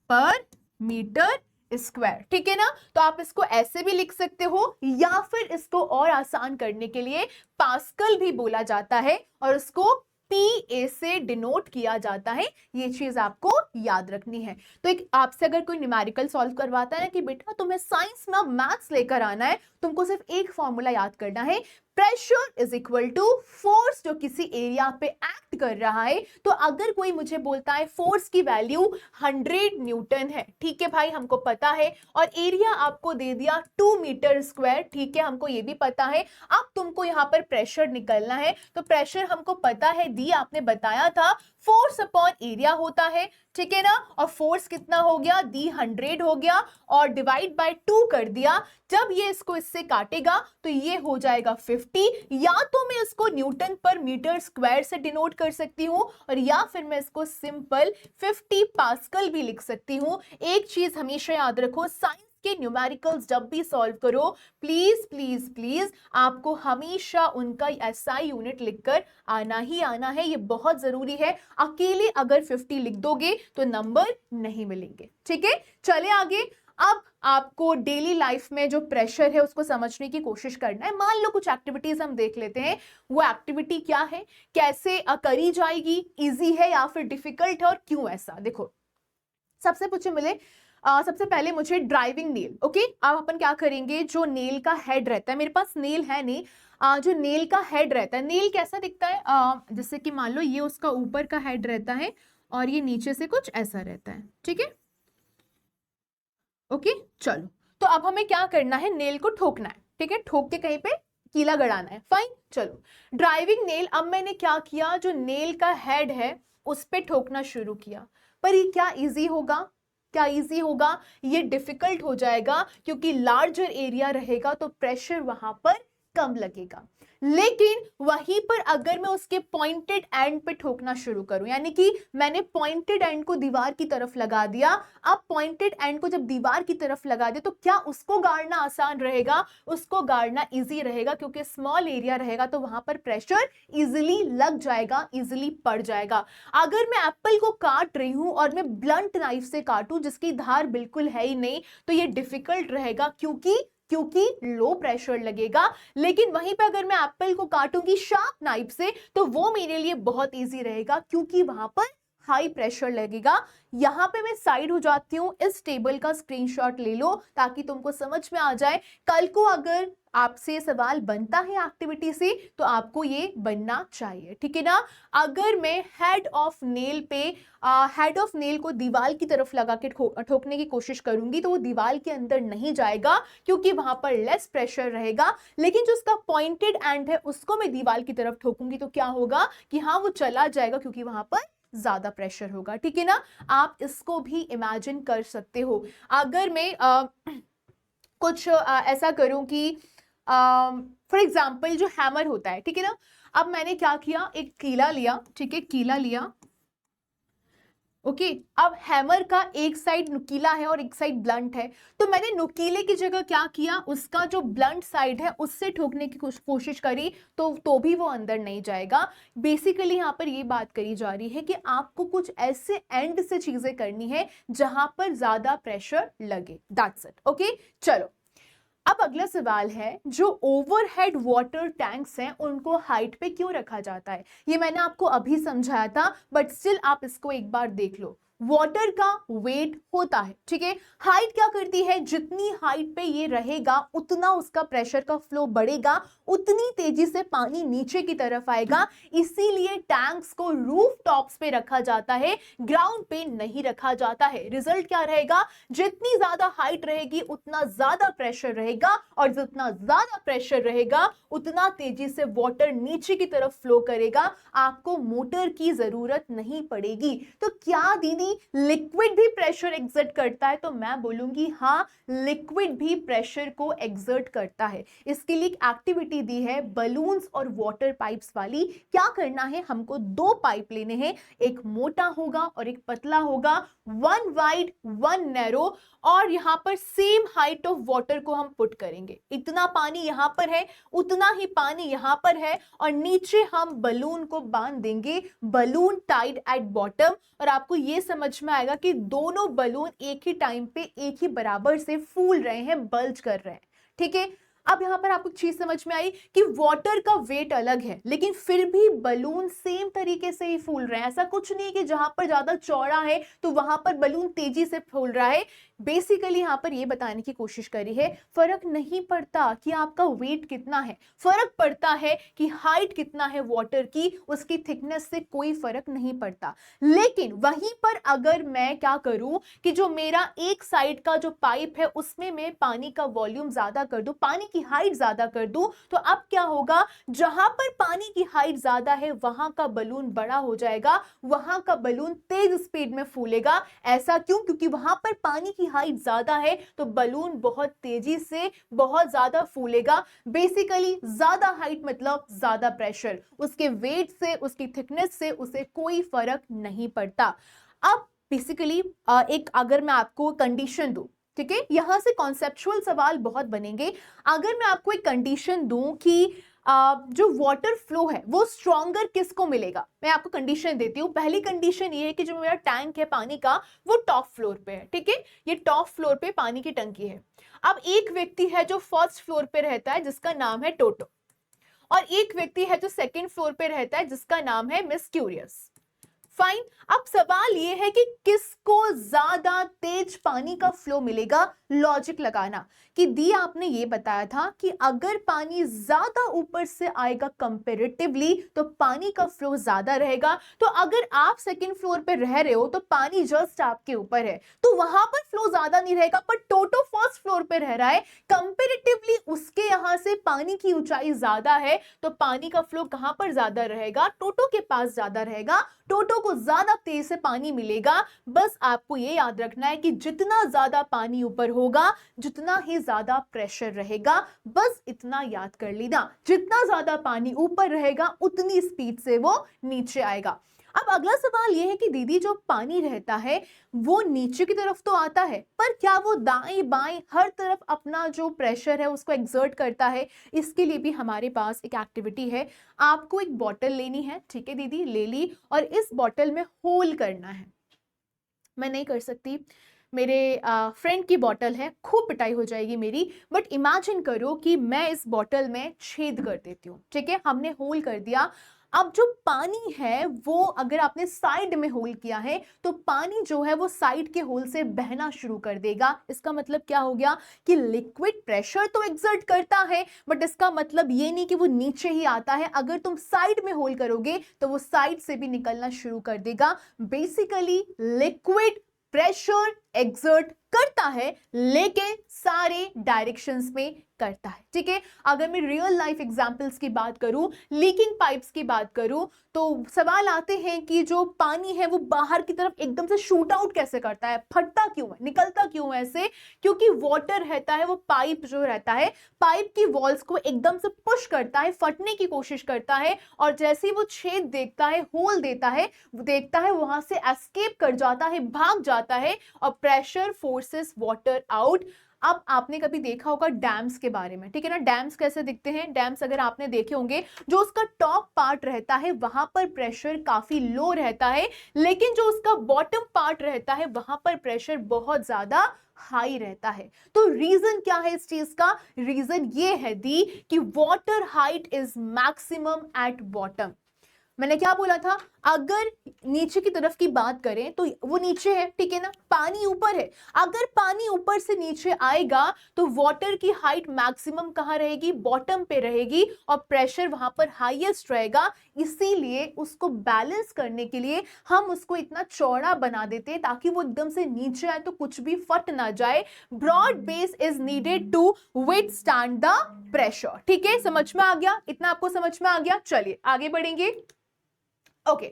पर मीटर स्क्वायर। ठीक है ना? तो आप इसको ऐसे भी लिख सकते हो, या फिर इसको और आसान करने के लिए पास्कल भी बोला जाता है और उसको PA से डिनोट किया जाता है। ये चीज आपको याद रखनी है। तो एक आपसे अगर कोई न्यूमेरिकल सॉल्व करवाता है ना कि बेटा तुम्हें साइंस में मैथ्स लेकर आना है, तुमको सिर्फ एक फॉर्मूला याद करना है, pressure is equal to force जो किसी एरिया पे एक्ट कर रहा है। तो अगर कोई मुझे बोलता है फोर्स की वैल्यू 100 न्यूटन है, ठीक है भाई हमको पता है, और एरिया आपको दे दिया 2 मीटर स्क्वायर, ठीक है हमको ये भी पता है। अब तुमको यहाँ पर प्रेशर निकलना है, तो प्रेशर हमको पता है, दी आपने बताया था फोर्स अपॉन एरिया होता है, ठीक है ना? और फोर्स कितना हो गया, दी 100 हो गया और डिवाइड बाय 2 कर दिया। जब ये इसको इससे काटेगा तो ये हो जाएगा 50, या तो मैं इसको न्यूटन पर मीटर स्क्वायर से डिनोट कर सकती हूँ, और या फिर मैं इसको सिंपल 50 पास्कल भी लिख सकती हूँ। एक चीज हमेशा याद रखो, साइंस के न्यूमेरिकल्स जब भी सॉल्व करो, प्लीज प्लीज प्लीज आपको हमेशा उनका एसआई यूनिट लिखकर आना ही आना है, ये बहुत जरूरी है। अकेले अगर 50 लिख दोगे तो नंबर नहीं मिलेंगे। ठीक है, चले आगे। अब आपको डेली लाइफ में जो प्रेशर है उसको समझने की कोशिश करना है। मान लो कुछ एक्टिविटीज हम देख लेते हैं, वो एक्टिविटी क्या है, कैसे करी जाएगी, इजी है या फिर डिफिकल्ट है और क्यों ऐसा। देखो सबसे पूछे मिले सबसे पहले मुझे ड्राइविंग नेल। ओके, अब अपन क्या करेंगे, जो नेल का हेड रहता है, मेरे पास नेल है नहीं, जो नेल का हेड रहता है, नेल कैसा दिखता है, जैसे कि मान लो ये उसका ऊपर का हेड रहता है और ये नीचे से कुछ ऐसा रहता है, ठीक है। ओके चलो, तो अब हमें क्या करना है, नेल को ठोकना है, ठीक है, ठोक के कहीं पे कीला गड़ाना है। फाइन, चलो ड्राइविंग नेल। अब मैंने क्या किया, जो नेल का हेड है उस पे ठोकना शुरू किया, पर ये क्या इजी होगा, क्या इजी होगा, ये डिफिकल्ट हो जाएगा, क्योंकि लार्जर एरिया रहेगा तो प्रेशर वहां पर कम लगेगा। लेकिन वहीं पर अगर मैं उसके पॉइंटेड एंड पे ठोकना शुरू करूं, यानी कि मैंने पॉइंटेड एंड को दीवार की तरफ लगा दिया, अब पॉइंटेड एंड को जब दीवार की तरफ लगा दिया तो क्या उसको गाड़ना आसान रहेगा, उसको गाड़ना इजी रहेगा, क्योंकि स्मॉल एरिया रहेगा तो वहां पर प्रेशर इजिली लग जाएगा, इजिली पड़ जाएगा। अगर मैं एप्पल को काट रही हूं और मैं ब्लंट नाइफ से काटूं जिसकी धार बिल्कुल है ही नहीं, तो ये डिफिकल्ट रहेगा, क्योंकि लो प्रेशर लगेगा। लेकिन वहीं पे अगर मैं एप्पल को काटूंगी शार्प नाइफ से तो वो मेरे लिए बहुत इजी रहेगा, क्योंकि वहां पर हाई प्रेशर लगेगा। यहां पे मैं साइड हो जाती हूं, इस टेबल का स्क्रीनशॉट ले लो ताकि तुमको समझ में आ जाए। कल को अगर आपसे सवाल बनता है एक्टिविटी से तो आपको ये बनना चाहिए, ठीक है ना। अगर मैं हेड ऑफ नेल पे हेड ऑफ नेल को दीवार की तरफ लगा के ठोकने की कोशिश करूंगी तो वो दीवार के अंदर नहीं जाएगा, क्योंकि वहां पर लेस प्रेशर रहेगा। लेकिन जो उसका पॉइंटेड एंड है उसको मैं दीवार की तरफ ठोकूंगी तो क्या होगा कि हाँ वो चला जाएगा, क्योंकि वहां पर ज्यादा प्रेशर होगा, ठीक है ना। आप इसको भी इमेजिन कर सकते हो। अगर मैं कुछ ऐसा करूं कि फॉर एग्जाम्पल जो हैमर होता है, ठीक है ना, अब मैंने क्या किया, एक कीला लिया, ठीक है, कीला लिया, ओके। अब हैमर का एक साइड नुकीला है और एक साइड ब्लंट है, तो मैंने नुकीले की जगह क्या किया, उसका जो ब्लंट साइड है उससे ठोकने की कोशिश करी, तो भी वो अंदर नहीं जाएगा। बेसिकली यहाँ पर ये बात करी जा रही है कि आपको कुछ ऐसे एंड से चीजें करनी है जहां पर ज्यादा प्रेशर लगे, दैट्स इट। ओके चलो, अब अगला सवाल है, जो ओवरहेड वाटर टैंक्स हैं उनको हाइट पे क्यों रखा जाता है। ये मैंने आपको अभी समझाया था, बट स्टिल आप इसको एक बार देख लो। वाटर का वेट होता है, ठीक है। हाइट क्या करती है, जितनी हाइट पे ये रहेगा उतना उसका प्रेशर का फ्लो बढ़ेगा, उतनी तेजी से पानी नीचे की तरफ आएगा। इसीलिए टैंक्स को रूफ टॉप्स पे रखा जाता है, ग्राउंड पे नहीं रखा जाता है। रिजल्ट क्या रहेगा, जितनी ज्यादा हाइट रहेगी उतना ज्यादा प्रेशर रहेगा, और जितना ज्यादा प्रेशर रहेगा उतना तेजी से वाटर नीचे की तरफ फ्लो करेगा, आपको मोटर की जरूरत नहीं पड़ेगी। तो क्या दीदी लिक्विड भी प्रेशर एक्सर्ट करता है, तो मैं बोलूंगी हाँ, लिक्विड भी प्रेशर को एक्सर्ट करता है। इसके लिए एक एक्टिविटी दी है बलून्स और वाटर पाइप्स वाली। क्या करना है, हमको दो पाइप लेने हैं, एक मोटा होगा और एक पतला होगा, वन वाइड वन नैरो, और यहां पर सेम हाइट ऑफ वाटर को हम पुट करेंगे। इतना पानी यहां पर है, उतना ही पानी यहां पर है, और नीचे हम बलून को बांध देंगे, बलून टाइड एट बॉटम। और आपको यह समझ में आएगा कि दोनों बलून एक ही टाइम पे एक ही बराबर से फूल रहे हैं, बल्ज कर रहे हैं, ठीक है। अब यहां पर आपको चीज समझ में आई कि वाटर का वेट अलग है, लेकिन फिर भी बलून सेम तरीके से ही फूल रहे हैं। ऐसा कुछ नहीं कि जहां पर ज्यादा चौड़ा है तो वहां पर बलून तेजी से फूल रहा है। बेसिकली यहां पर यह बताने की कोशिश करी है, फर्क नहीं पड़ता कि आपका वेट कितना है, फर्क पड़ता है कि हाइट कितना है वाटर की, उसकी थिकनेस से कोई फर्क नहीं पड़ता। लेकिन वहीं पर अगर मैं क्या करूं कि जो मेरा एक साइड का जो पाइप है उसमें मैं पानी का वॉल्यूम ज्यादा कर दूं, पानी की हाइट ज्यादा कर दूं, तो अब क्या होगा, जहां पर पानी की हाइट ज्यादा है वहां का बलून बड़ा हो जाएगा, वहां का बलून तेज स्पीड में फूलेगा। ऐसा क्यों, क्योंकि वहां पर पानी की हाइट ज्यादा है तो बलून बहुत तेजी से बहुत ज्यादा फूलेगा। बेसिकली ज्यादा हाइट मतलब ज्यादा प्रेशर, उसके वेट से उसकी थिकनेस से उसे कोई फर्क नहीं पड़ता। अब बेसिकली एक अगर मैं आपको कंडीशन दूं, ठीक है, यहां से कॉन्सेप्चुअल सवाल बहुत बनेंगे। अगर मैं आपको एक कंडीशन दूं कि जो वाटर फ्लो है वो स्ट्रॉन्गर किसको मिलेगा, मैं आपको कंडीशन देती हूं। पहली कंडीशन ये है कि जो मेरा टैंक है पानी का वो टॉप फ्लोर पे है, ठीक है, ये टॉप फ्लोर पे पानी की टंकी है। अब एक व्यक्ति है जो फर्स्ट फ्लोर पे रहता है जिसका नाम है टोटो, और एक व्यक्ति है जो सेकंड फ्लोर पे रहता है जिसका नाम है मिस क्यूरियस। फाइन। अब सवाल यह है कि किसको ज्यादा तेज पानी का फ्लो मिलेगा। लॉजिक लगाना कि दी आपने ये बताया था कि अगर पानी ज्यादा ऊपर से आएगा कंपैरेटिवली तो पानी का फ्लो ज्यादा रहेगा। तो अगर आप सेकंड फ्लोर पे रह रहे हो तो पानी जस्ट आपके ऊपर है तो वहां पर फ्लो ज्यादा नहीं रहेगा, पर टोटो फर्स्ट फ्लोर पे रह रहा है, कंपैरेटिवली उसके यहां से पानी की ऊंचाई ज्यादा है, तो पानी का फ्लो कहां पर ज्यादा रहेगा, टोटो के पास ज्यादा रहेगा, टोटो को ज्यादा तेज से पानी मिलेगा। बस आपको यह याद रखना है कि जितना ज्यादा पानी ऊपर होगा जितना ही ज्यादा प्रेशर रहेगा, बस इतना याद कर लेना, जितना ज्यादा पानी ऊपर रहेगा उतनी स्पीड से वो नीचे आएगा। अब अगला सवाल यह है कि दीदी जो पानी रहता है वो नीचे की तरफ तो आता है, पर क्या वो दाएं बाएं हर तरफ अपना जो प्रेशर है उसको एक्सर्ट करता है। इसके लिए भी हमारे पास एक एक्टिविटी है। आपको एक बॉटल लेनी है, ठीक है दीदी, ले ली, और इस बॉटल में होल करना है। मैं नहीं कर सकती, मेरे फ्रेंड की बॉटल है, खूब पिटाई हो जाएगी मेरी, बट इमेजिन करो कि मैं इस बॉटल में छेद कर देती हूँ, ठीक है, हमने होल कर दिया। अब जो पानी है वो अगर आपने साइड में होल किया है तो पानी जो है वो साइड के होल से बहना शुरू कर देगा। इसका मतलब क्या हो गया कि लिक्विड प्रेशर तो एक्सर्ट करता है, बट इसका मतलब ये नहीं कि वो नीचे ही आता है। अगर तुम साइड में होल करोगे तो वो साइड से भी निकलना शुरू कर देगा। बेसिकली लिक्विड प्रेशर एक्सर्ट करता है लेकिन सारे डायरेक्शंस में करता है, ठीक है। अगर मैं रियल लाइफ एग्जांपल्स की बात करूं, लीकिंग पाइप्स की बात करूं, तो सवाल आते हैं कि जो पानी है वो बाहर की तरफ एकदम से शूट आउट कैसे करता है, फटता क्यों है, निकलता क्यों है ऐसे, क्योंकि वाटर रहता है वो पाइप जो रहता है पाइप की वॉल्स को एकदम से पुश करता है, फटने की कोशिश करता है, और जैसे ही वो छेद देखता है, होल देता है, देखता है वहां से एस्केप कर जाता है, भाग जाता है, और प्रेशर फोर्सेस वाटर आउट। अब आपने कभी देखा होगा डैम्स के बारे में, ठीक है ना, डैम्स कैसे दिखते हैं, डैम्स अगर आपने देखे होंगे, जो उसका टॉप पार्ट रहता है वहां पर प्रेशर काफी लो रहता है, लेकिन जो उसका बॉटम पार्ट रहता है वहां पर प्रेशर बहुत ज्यादा हाई रहता है। तो रीजन क्या है इस चीज का, रीजन ये है दी कि water height is maximum at bottom. मैंने क्या बोला था, अगर नीचे की तरफ की बात करें तो वो नीचे है, ठीक है ना, पानी ऊपर है। अगर पानी ऊपर से नीचे आएगा तो वाटर की हाइट मैक्सिमम कहां रहेगी, बॉटम पे रहेगी, और प्रेशर वहां पर हाईएस्ट रहेगा। इसीलिए उसको बैलेंस करने के लिए हम उसको इतना चौड़ा बना देते हैं ताकि वो एकदम से नीचे आए तो कुछ भी फट ना जाए। Broad base is needed to withstand the pressure. ठीक है, समझ में आ गया, इतना आपको समझ में आ गया। चलिए आगे बढ़ेंगे। ओके,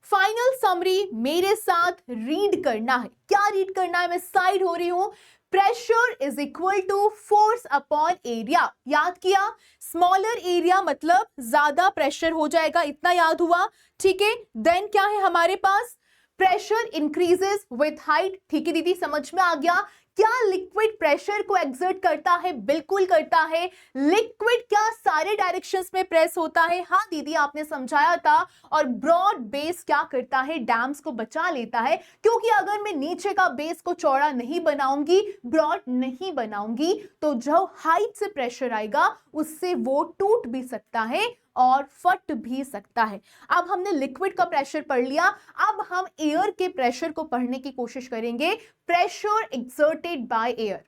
फाइनल समरी मेरे साथ रीड करना है। क्या रीड करना है, मैं साइड हो रही हूं। Pressure is equal to force upon area. याद किया, स्मॉलर एरिया मतलब ज्यादा प्रेशर हो जाएगा, इतना याद हुआ। ठीक है, देन क्या है हमारे पास, प्रेशर इंक्रीजेस विथ हाइट। ठीक है दीदी, समझ में आ गया। क्या लिक्विड प्रेशर को एक्सर्ट करता है, बिल्कुल करता है। लिक्विड क्या सारे डायरेक्शंस में प्रेस होता है, हाँ दीदी आपने समझाया था। और ब्रॉड बेस क्या करता है, डैम्स को बचा लेता है, क्योंकि अगर मैं नीचे का बेस को चौड़ा नहीं बनाऊंगी, ब्रॉड नहीं बनाऊंगी, तो जो हाइट से प्रेशर आएगा उससे वो टूट भी सकता है और फट भी सकता है। अब हमने लिक्विड का प्रेशर पढ़ लिया, अब हम एयर के प्रेशर को पढ़ने की कोशिश करेंगे। Pressure exerted by air.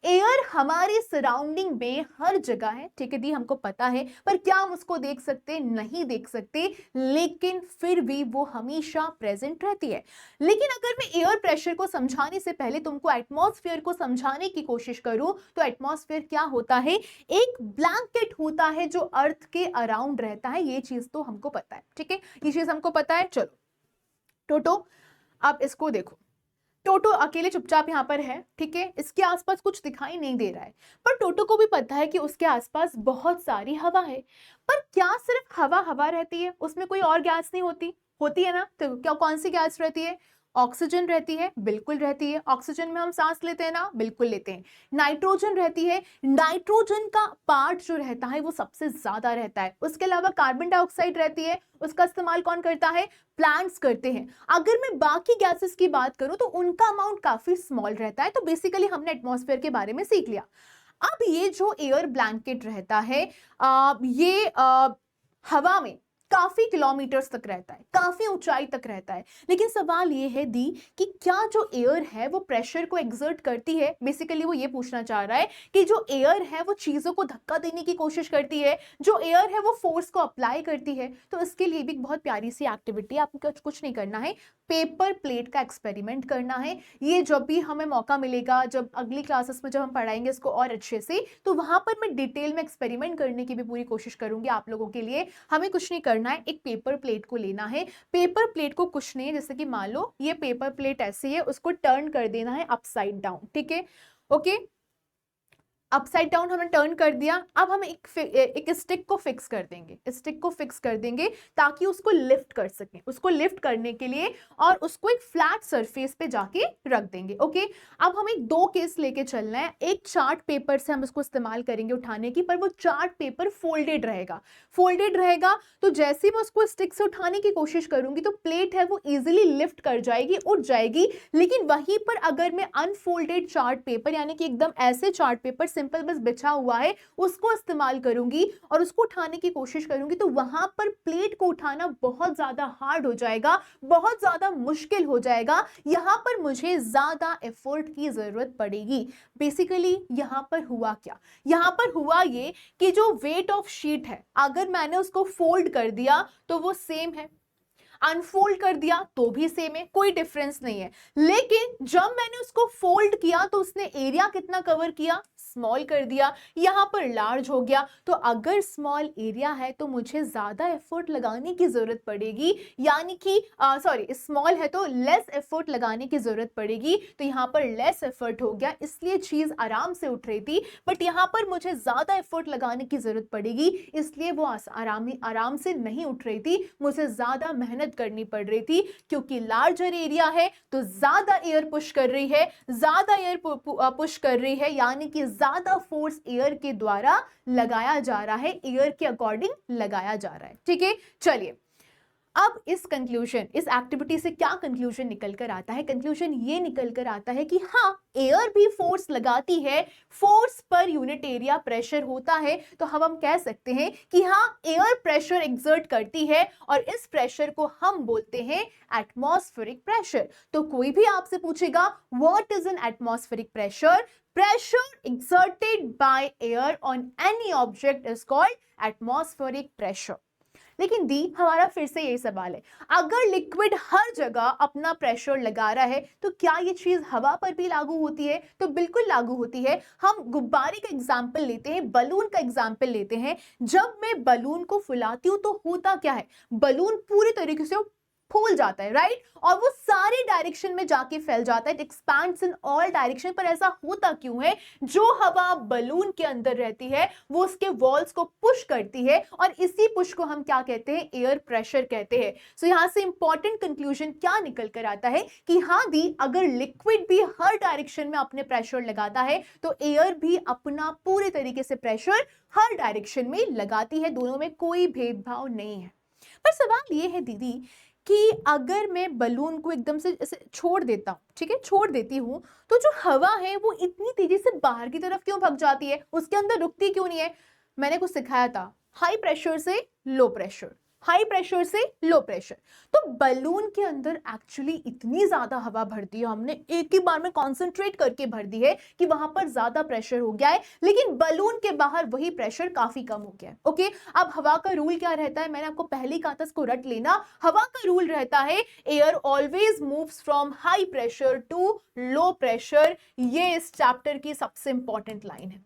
Air हमारे सराउंडिंग में हर जगह है, ठीक है दी, हमको पता है, पर क्या हम उसको देख सकते, नहीं देख सकते, लेकिन फिर भी वो हमेशा प्रेजेंट रहती है। लेकिन अगर मैं एयर प्रेशर को समझाने से पहले तुमको एटमॉस्फेयर को समझाने की कोशिश करूं, तो एटमॉस्फेयर क्या होता है, एक ब्लैंकेट होता है जो अर्थ के अराउंड रहता है। ये चीज तो हमको पता है, ठीक है, ये चीज हमको पता है। चलो टोटो, आप इसको देखो, टोटो अकेले चुपचाप यहाँ पर है, ठीक है, इसके आसपास कुछ दिखाई नहीं दे रहा है, पर टोटो को भी पता है कि उसके आसपास बहुत सारी हवा है। पर क्या सिर्फ हवा हवा रहती है, उसमें कोई और गैस नहीं होती, होती है ना, तो क्या कौन सी गैस रहती है, ऑक्सीजन रहती है, बिल्कुल रहती है। ऑक्सीजन में हम सांस लेते हैं ना, बिल्कुल लेते हैं। नाइट्रोजन रहती है, नाइट्रोजन का पार्ट जो रहता है वो सबसे ज्यादा रहता है। उसके अलावा कार्बन डाइऑक्साइड रहती है, उसका इस्तेमाल कौन करता है, प्लांट्स करते हैं। अगर मैं बाकी गैसेस की बात करूं तो उनका अमाउंट काफी स्मॉल रहता है। तो बेसिकली हमने एटमॉस्फेयर के बारे में सीख लिया। अब ये जो एयर ब्लैंकेट रहता है, ये हवा में काफी किलोमीटर्स तक रहता है, काफी ऊंचाई तक रहता है। लेकिन सवाल ये है दी कि क्या जो एयर है वो प्रेशर को एक्सर्ट करती है। बेसिकली वो ये पूछना चाह रहा है कि जो एयर है वो चीजों को धक्का देने की कोशिश करती है, जो एयर है वो फोर्स को अप्लाई करती है। तो इसके लिए भी एक बहुत प्यारी सी एक्टिविटी, आपको कुछ नहीं करना है, पेपर प्लेट का एक्सपेरिमेंट करना है। ये जब भी हमें मौका मिलेगा, जब अगली क्लासेस में जब हम पढ़ाएंगे इसको और अच्छे से, तो वहां पर मैं डिटेल में एक्सपेरिमेंट करने की भी पूरी कोशिश करूंगी आप लोगों के लिए। हमें कुछ नहीं करना है, एक पेपर प्लेट को लेना है। पेपर प्लेट को कुछ नहीं, जैसे कि मान लो ये पेपर प्लेट ऐसी है, उसको टर्न कर देना है अपसाइड डाउन, ठीक है, ओके, अपसाइड डाउन हमने टर्न कर दिया। अब हम एक स्टिक को फिक्स कर देंगे, स्टिक को फिक्स कर देंगे ताकि उसको लिफ्ट कर सकें। उसको लिफ्ट करने के लिए और उसको एक फ्लैट सरफेस पे जाके रख देंगे, ओके। अब हमें दो केस लेके चलना है। एक चार्ट पेपर से हम उसको इस्तेमाल करेंगे उठाने की, पर वो चार्ट पेपर फोल्डेड रहेगा, फोल्डेड रहेगा। तो जैसे मैं उसको स्टिक से उठाने की कोशिश करूंगी तो प्लेट है वो इजिली लिफ्ट कर जाएगी, उठ जाएगी। लेकिन वहीं पर अगर मैं अनफोल्डेड चार्ट पेपर, यानी कि एकदम ऐसे चार्ट पेपर सिंपल बस बिछा हुआ है, उसको इस्तेमाल करूंगी और उसको उठाने की कोशिश करूंगी, तो वहां पर प्लेट को उठाना बहुत ज्यादा हार्ड हो जाएगा, बहुत ज्यादा मुश्किल हो जाएगा। यहां पर मुझे ज्यादा एफर्ट की जरूरत पड़ेगी। बेसिकली यहां पर हुआ क्या, यहां पर हुआ ये कि जो वेट ऑफ शीट है, अगर मैंने उसको फोल्ड कर दिया तो वो सेम है, अनफोल्ड कर दिया तो भी सेम है, कोई डिफरेंस नहीं है। लेकिन जब मैंने उसको फोल्ड किया तो उसने एरिया कितना कवर किया, स्मॉल कर दिया, यहां पर लार्ज हो गया। तो अगर स्मॉल एरिया है तो मुझे ज्यादा एफर्ट लगाने की जरूरत पड़ेगी, यानी कि सॉरी, स्मॉल है तो लेस एफर्ट लगाने की जरूरत पड़ेगी। तो यहां पर लेस एफर्ट हो गया, इसलिए चीज आराम से उठ रही थी। बट यहां पर मुझे ज्यादा एफर्ट लगाने की जरूरत पड़ेगी, इसलिए वो आराम से नहीं उठ रही थी, मुझे ज्यादा मेहनत करनी पड़ रही थी। क्योंकि लार्जर एरिया है तो ज्यादा एयर पुश कर रही है, ज्यादा एयर पुश कर रही है, यानी कि ज्यादा फोर्स एयर के द्वारा लगाया जा रहा है, एयर के अकॉर्डिंग लगाया जा रहा है, ठीक है। चलिए अब इस एक्टिविटी से क्या कंक्लूजन निकल कर आता है? कंक्लूजन ये निकल कर आता है कि हाँ, एयर भी फोर्स लगाती है, force per unit area pressure होता है, तो हम कह सकते हैं कि हाँ, एयर प्रेशर एक्सर्ट करती है और इस प्रेशर को हम बोलते हैं एटमॉस्फेरिक प्रेशर। तो कोई भी आपसे पूछेगा what is an atmospheric pressure, pressure exerted by air on any object is called atmospheric pressure. लेकिन दी, हमारा फिर से यही सवाल है, अगर लिक्विड हर जगह अपना प्रेशर लगा रहा है तो क्या ये चीज हवा पर भी लागू होती है? तो बिल्कुल लागू होती है। हम गुब्बारे का एग्जाम्पल लेते हैं, बलून का एग्जाम्पल लेते हैं। जब मैं बलून को फुलाती हूं तो होता क्या है, बलून पूरी तरीके से फूल जाता है, राइट, और वो सारे डायरेक्शन में जाके फैल जाता है, it expands in all direction. पर ऐसा होता क्यों है? जो हवा बलून के अंदर रहती है वो उसके वॉल्स को पुश करती है और इसी पुश को हम क्या कहते हैं? एयर प्रेशर कहते हैं। सो यहां से इंपॉर्टेंट कंक्लूजन क्या निकल कर आता है कि हाँ दी, अगर लिक्विड भी हर डायरेक्शन में अपने प्रेशर लगाता है तो एयर भी अपना पूरे तरीके से प्रेशर हर डायरेक्शन में लगाती है, दोनों में कोई भेदभाव नहीं है। पर सवाल ये है दीदी कि अगर मैं बलून को एकदम से ऐसे छोड़ देता हूं, ठीक है, छोड़ देती हूं, तो जो हवा है वो इतनी तेजी से बाहर की तरफ क्यों भाग जाती है, उसके अंदर रुकती क्यों नहीं है? मैंने कुछ सिखाया था, हाई प्रेशर से लो प्रेशर, हाई प्रेशर से लो प्रेशर। तो बलून के अंदर एक्चुअली इतनी ज्यादा हवा भर दी है, हमने एक ही बार में कॉन्सेंट्रेट करके भर दी है कि वहां पर ज्यादा प्रेशर हो गया है, लेकिन बलून के बाहर वही प्रेशर काफी कम हो गया है। ओके, अब हवा का रूल क्या रहता है? मैंने आपको पहले ही कहा था, इसको रट लेना। हवा का रूल रहता है air always moves from high pressure to low pressure. ये इस चैप्टर की सबसे इंपॉर्टेंट लाइन है।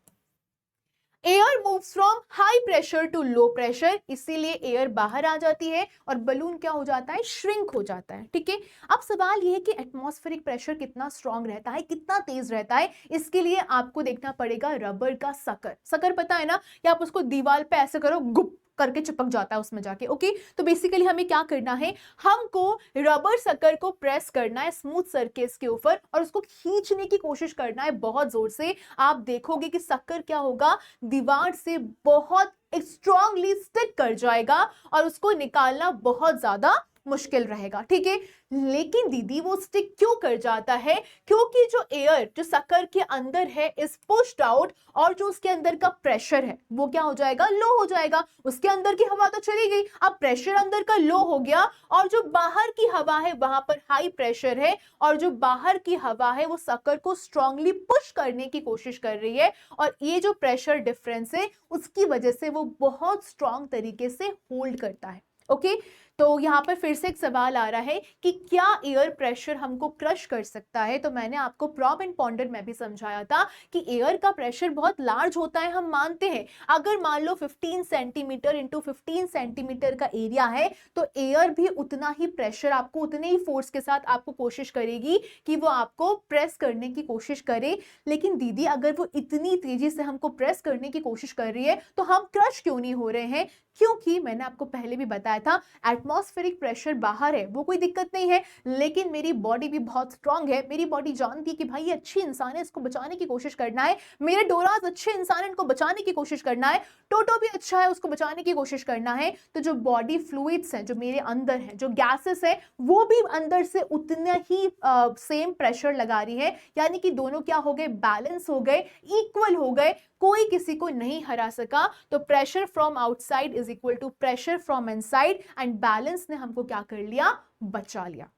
Air moves from high pressure to low pressure, इसीलिए एयर बाहर आ जाती है और बलून क्या हो जाता है? श्रिंक हो जाता है। ठीक है, अब सवाल यह है कि एटमॉस्फेरिक प्रेशर कितना स्ट्रांग रहता है, कितना तेज रहता है? इसके लिए आपको देखना पड़ेगा रबर का सकर। सकर पता है ना, कि आप उसको दीवार पे ऐसे करो, गुप करके चिपक जाता है उसमें जाके। ओके, तो बेसिकली हमें क्या करना है, हमको रबर सकर को प्रेस करना है स्मूथ सरफेस के ऊपर और उसको खींचने की कोशिश करना है बहुत जोर से। आप देखोगे कि सकर क्या होगा, दीवार से बहुत स्ट्रांगली स्टिक कर जाएगा और उसको निकालना बहुत ज्यादा मुश्किल रहेगा। ठीक है, लेकिन दीदी वो स्टिक क्यों कर जाता है? क्योंकि जो एयर जो सकर के अंदर है इज पुश्ड आउट और जो उसके अंदर का प्रेशर है वो क्या हो जाएगा? लो हो जाएगा। उसके अंदर की हवा तो चली गई, अब प्रेशर अंदर का लो हो गया और जो बाहर की हवा है वहां पर हाई प्रेशर है और जो बाहर की हवा है वो सकर को स्ट्रांगली पुश करने की कोशिश कर रही है और ये जो प्रेशर डिफरेंस है उसकी वजह से वो बहुत स्ट्रांग तरीके से होल्ड करता है। ओके, तो यहां पर फिर से एक सवाल आ रहा है कि क्या एयर प्रेशर हमको क्रश कर सकता है? तो मैंने आपको प्रॉप एंड पॉन्डर में भी समझाया था कि एयर का प्रेशर बहुत लार्ज होता है, हम मानते हैं। अगर मान लो 15 सेंटीमीटर इंटू 15 सेंटीमीटर का एरिया है तो एयर भी उतना ही प्रेशर आपको, उतने ही फोर्स के साथ आपको कोशिश करेगी कि वो आपको प्रेस करने की कोशिश करे। लेकिन दीदी, अगर वो इतनी तेजी से हमको प्रेस करने की कोशिश कर रही है तो हम क्रश क्यों नहीं हो रहे हैं? क्योंकि मैंने आपको पहले भी बताया था, एटमॉस्फेरिक प्रेशर बाहर है वो कोई दिक्कत नहीं है, लेकिन मेरी बॉडी भी बहुत स्ट्रांग है। मेरी बॉडी जानती है कि भाई ये अच्छी इंसान है, इसको बचाने की कोशिश करना है। मेरे डोराज अच्छे इंसान है, इनको बचाने की कोशिश करना है। टोटो भी अच्छा है, उसको बचाने की कोशिश करना है। तो जो बॉडी फ्लूइड्स हैं जो मेरे अंदर है, जो गैसेस है, वो भी अंदर से उतना ही सेम प्रेशर लगा रही है। यानी कि दोनों क्या हो गए? बैलेंस हो गए, इक्वल हो गए, कोई किसी को नहीं हरा सका। तो pressure from outside is equal to pressure from inside and balance ने हमको क्या कर लिया? बचा लिया।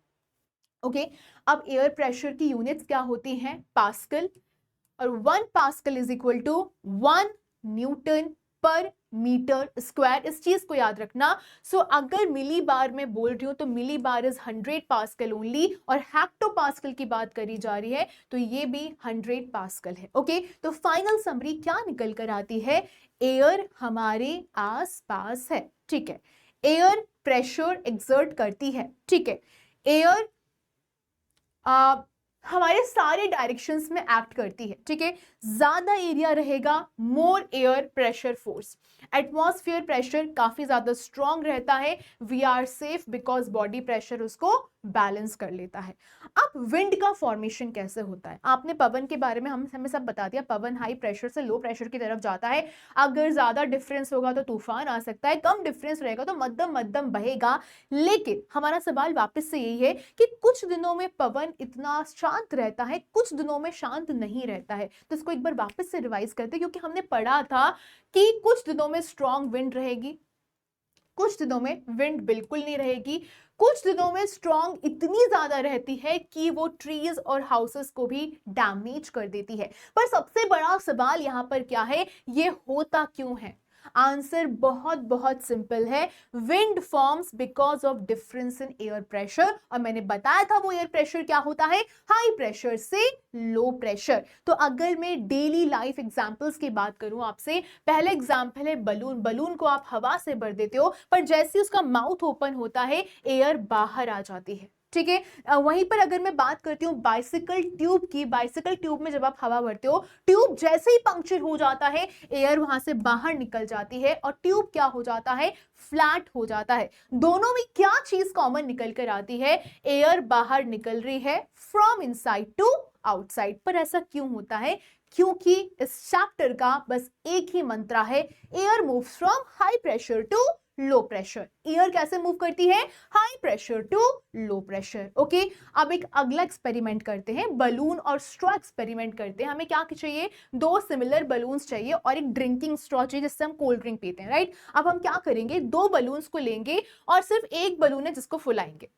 ओके, अब एयर प्रेशर की यूनिट्स क्या होती हैं? पास्कल, और 1 pascal is equal to 1 newton per metre square. इस चीज को याद रखना। सो अगर मिली बार में बोल रही हूं तो मिली बार इज 100 पास्कल ओनली, और हेक्टो पास्कल की बात करी जा रही है तो ये भी 100 पास्कल है। ओके, तो फाइनल समरी क्या निकल कर आती है? एयर हमारे आस पास है, ठीक है, एयर प्रेशर एक्सर्ट करती है, ठीक है, एयर हमारे सारे डायरेक्शंस में एक्ट करती है, ठीक है, ज्यादा एरिया रहेगा, more air pressure force. Atmosphere pressure काफी ज्यादा स्ट्रांग रहता है, we are safe because body pressure उसको बैलेंस कर लेता है। अब विंड का फॉर्मेशन कैसे होता है, आपने पवन के बारे में हमें सब बता दिया, पवन हाई प्रेशर से लो प्रेशर की तरफ जाता है, अगर ज्यादा डिफरेंस होगा तो तूफान आ सकता है, कम डिफरेंस रहेगा तो मध्यम मध्यम बहेगा। लेकिन हमारा सवाल वापस से यही है कि कुछ दिनों में पवन इतना शांत रहता है, कुछ दिनों में शांत नहीं रहता है। तो इसको एक बार वापस से रिवाइज करते हैं, क्योंकि हमने पढ़ा था कि कुछ दिनों में स्ट्रॉन्ग विंड रहेगी, कुछ दिनों में विंड बिल्कुल नहीं रहेगी, कुछ दिनों में स्ट्रॉन्ग इतनी ज्यादा रहती है कि वो ट्रीज और हाउसेस को भी डैमेज कर देती है। पर सबसे बड़ा सवाल यहां पर क्या है, ये होता क्यों है? आंसर बहुत बहुत सिंपल है, wind farms because of difference in air pressure. और मैंने बताया था वो एयर प्रेशर क्या होता है, हाई प्रेशर से लो प्रेशर। तो अगर मैं डेली लाइफ एग्जांपल्स की बात करूं आपसे, पहला एग्जांपल है बलून। बलून को आप हवा से भर देते हो, पर जैसे उसका माउथ ओपन होता है एयर बाहर आ जाती है, ठीक है। वहीं पर अगर मैं बात करती हूँ बाइसिकल ट्यूब की, बाइसिकल ट्यूब में जब आप हवा भरते हो, ट्यूब जैसे ही पंक्चर हो जाता है एयर वहां से बाहर निकल जाती है और ट्यूब क्या हो जाता है, फ्लैट हो जाता है। दोनों में क्या चीज कॉमन निकल कर आती है, एयर बाहर निकल रही है फ्रॉम इनसाइड टू आउटसाइड। पर ऐसा क्यों होता है, क्योंकि इस चैप्टर का बस एक ही मंत्र है, air moves from high pressure to low pressure. Air कैसे मूव करती है, high pressure to low pressure. Okay, अब एक अगला एक्सपेरिमेंट करते हैं, बलून और स्ट्रॉ एक्सपेरिमेंट करते हैं। हमें क्या चाहिए, दो सिमिलर बलून्स चाहिए और एक ड्रिंकिंग स्ट्रॉ चाहिए जिससे हम कोल्ड ड्रिंक पीते हैं, राइट। अब हम क्या करेंगे, दो बलून्स को लेंगे और सिर्फ एक बलून है जिसको फुलाएंगे,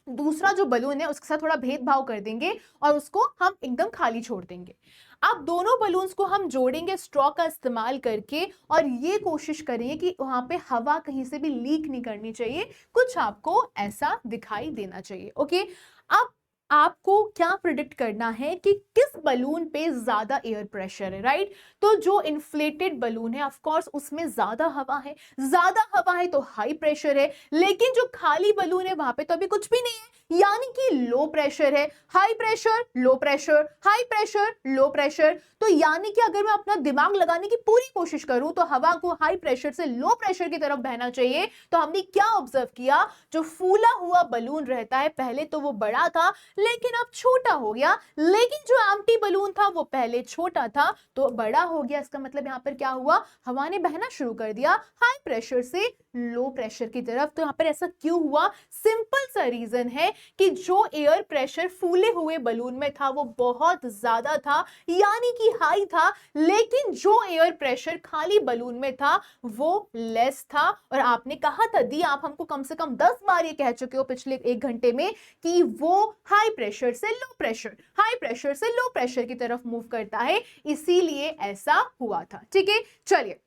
दूसरा जो बलून है उसके साथ थोड़ा भेदभाव कर देंगे और उसको हम एकदम खाली छोड़ देंगे। अब दोनों बलून्स को हम जोड़ेंगे स्ट्रॉ का इस्तेमाल करके और ये कोशिश करेंगे कि वहां पे हवा कहीं से भी लीक नहीं करनी चाहिए, कुछ आपको ऐसा दिखाई देना चाहिए। ओके, अब आपको क्या प्रिडिक्ट करना है कि किस बलून पे ज्यादा एयर प्रेशर है, राइट। तो जो इन्फ्लेटेड बलून है ऑफ कोर्स उसमें ज्यादा हवा है, ज्यादा हवा है तो हाई प्रेशर है, लेकिन जो खाली बलून है वहां पे तो अभी कुछ भी नहीं है, यानी कि लो प्रेशर है। High pressure low pressure, high pressure low pressure. तो यानी कि अगर मैं अपना दिमाग लगाने की पूरी कोशिश करूं तो हवा को हाई प्रेशर से लो प्रेशर की तरफ बहना चाहिए। तो हमने क्या ऑब्जर्व किया, जो फूला हुआ बलून रहता है पहले तो वो बड़ा था लेकिन अब छोटा हो गया, लेकिन जो एम्प्टी बलून था वो पहले छोटा था तो बड़ा हो गया। इसका मतलब यहां पर क्या हुआ, हवा ने बहना शुरू कर दिया हाई प्रेशर से लो प्रेशर की तरफ। तो यहां पर ऐसा क्यों हुआ, सिंपल सा रीजन है कि जो एयर प्रेशर फूले हुए बलून में था वो बहुत ज्यादा था, यानी कि हाई था, लेकिन जो एयर प्रेशर खाली बलून में था वो लेस था। और आपने कहा था दी, आप हमको कम से कम 10 बार ये कह चुके हो पिछले 1 घंटे में कि वो हाई प्रेशर से लो प्रेशर, हाई प्रेशर से लो प्रेशर की तरफ मूव करता है, इसीलिए ऐसा हुआ था। ठीक है, चलिए।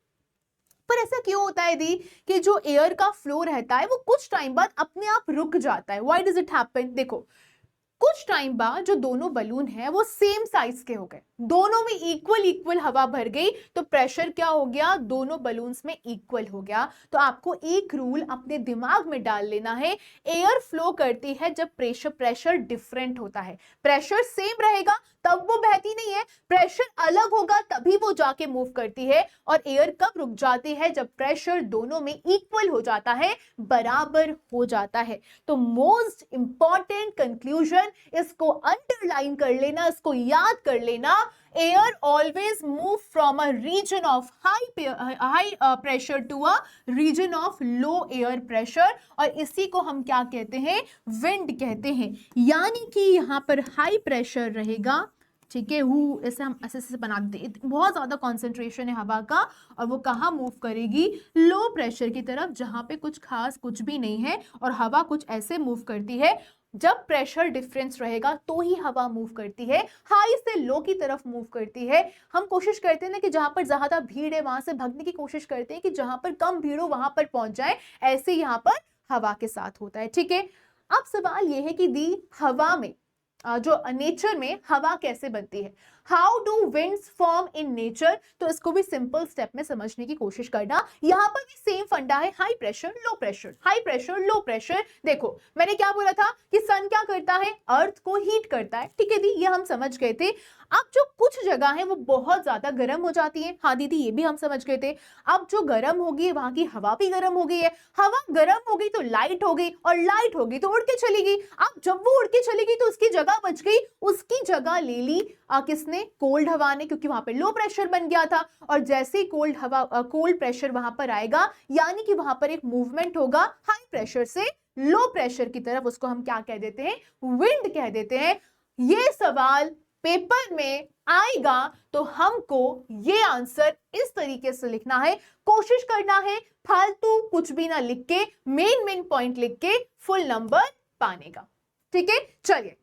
पर ऐसा क्यों होता है दी कि जो एयर का फ्लो रहता है वो कुछ टाइम बाद अपने आप रुक जाता है, व्हाई डज इट हैपन। देखो, कुछ टाइम बाद जो दोनों बलून हैं वो सेम साइज के हो गए, दोनों में इक्वल हवा भर गई, तो प्रेशर क्या हो गया, दोनों बलून्स में इक्वल हो गया। तो आपको एक रूल अपने दिमाग में डाल लेना है, एयर फ्लो करती है जब प्रेशर डिफरेंट होता है। प्रेशर सेम रहेगा तब वो बहती नहीं है, प्रेशर अलग होगा तभी वो जाके मूव करती है। और एयर कब रुक जाती है, जब प्रेशर दोनों में इक्वल हो जाता है, बराबर हो जाता है। तो मोस्ट इंपॉर्टेंट कंक्लूजन, इसको अंडरलाइन कर लेना, इसको याद कर लेना, air always move from a region of high pressure to a region of low air pressure, और इसी को हम क्या कहते हैं, विंड कहते हैं। यानी कि यहां पर हाई प्रेशर रहेगा, ठीक है, हु ऐसे हम ऐसे बना दे, बहुत ज्यादा कॉन्सेंट्रेशन है हवा का, और वो कहाँ मूव करेगी, लो प्रेशर की तरफ, जहां पे कुछ खास कुछ भी नहीं है, और हवा कुछ ऐसे मूव करती है। जब प्रेशर डिफरेंस रहेगा तो ही हवा मूव करती है, हाई से लो की तरफ मूव करती है। हम कोशिश करते हैं ना कि जहां पर ज्यादा भीड़ है वहां से भागने की कोशिश करते हैं कि जहां पर कम भीड़ हो वहां पर पहुंच जाए, ऐसे यहां पर हवा के साथ होता है। ठीक है, अब सवाल यह है कि दी हवा में जो नेचर में हवा कैसे बनती है। How do winds form in nature, तो इसको भी सिंपल स्टेप में समझने की कोशिश करना। यहां पर भी सेम फंडा है, high pressure low pressure, high pressure low pressure. देखो मैंने क्या बोला था कि सन क्या करता है, अर्थ को हीट करता है, ठीक है दी, ये हम समझ गए थे। अब जो कुछ जगह है वो बहुत ज्यादा गर्म हो जाती है, हाँ दीदी ये भी हम समझ गए थे। अब जो गर्म होगी वहां की हवा भी गर्म हो गई है, हवा गर्म हो गई तो लाइट हो गई, और लाइट हो गई तो उड़ के चली गई। अब जब वो उड़ के चली गई तो उसकी जगह बच गई, उसकी जगह ले ली किसने, कोल्ड हवा ने, क्योंकि वहां पे लो प्रेशर बन गया था। और जैसे ही कोल्ड हवा कोल्ड प्रेशर वहां पर आएगा, यानी कि वहां पर एक मूवमेंट होगा हाई प्रेशर से लो प्रेशर की तरफ, उसको हम क्या कह देते हैं, विंड कह देते हैं। ये सवाल पेपर में आएगा तो हमको ये आंसर इस तरीके से लिखना है, कोशिश करना है फालतू कुछ भी ना लिख के, मेन पॉइंट लिख के फुल नंबर पाने का, ठीक है। चलिए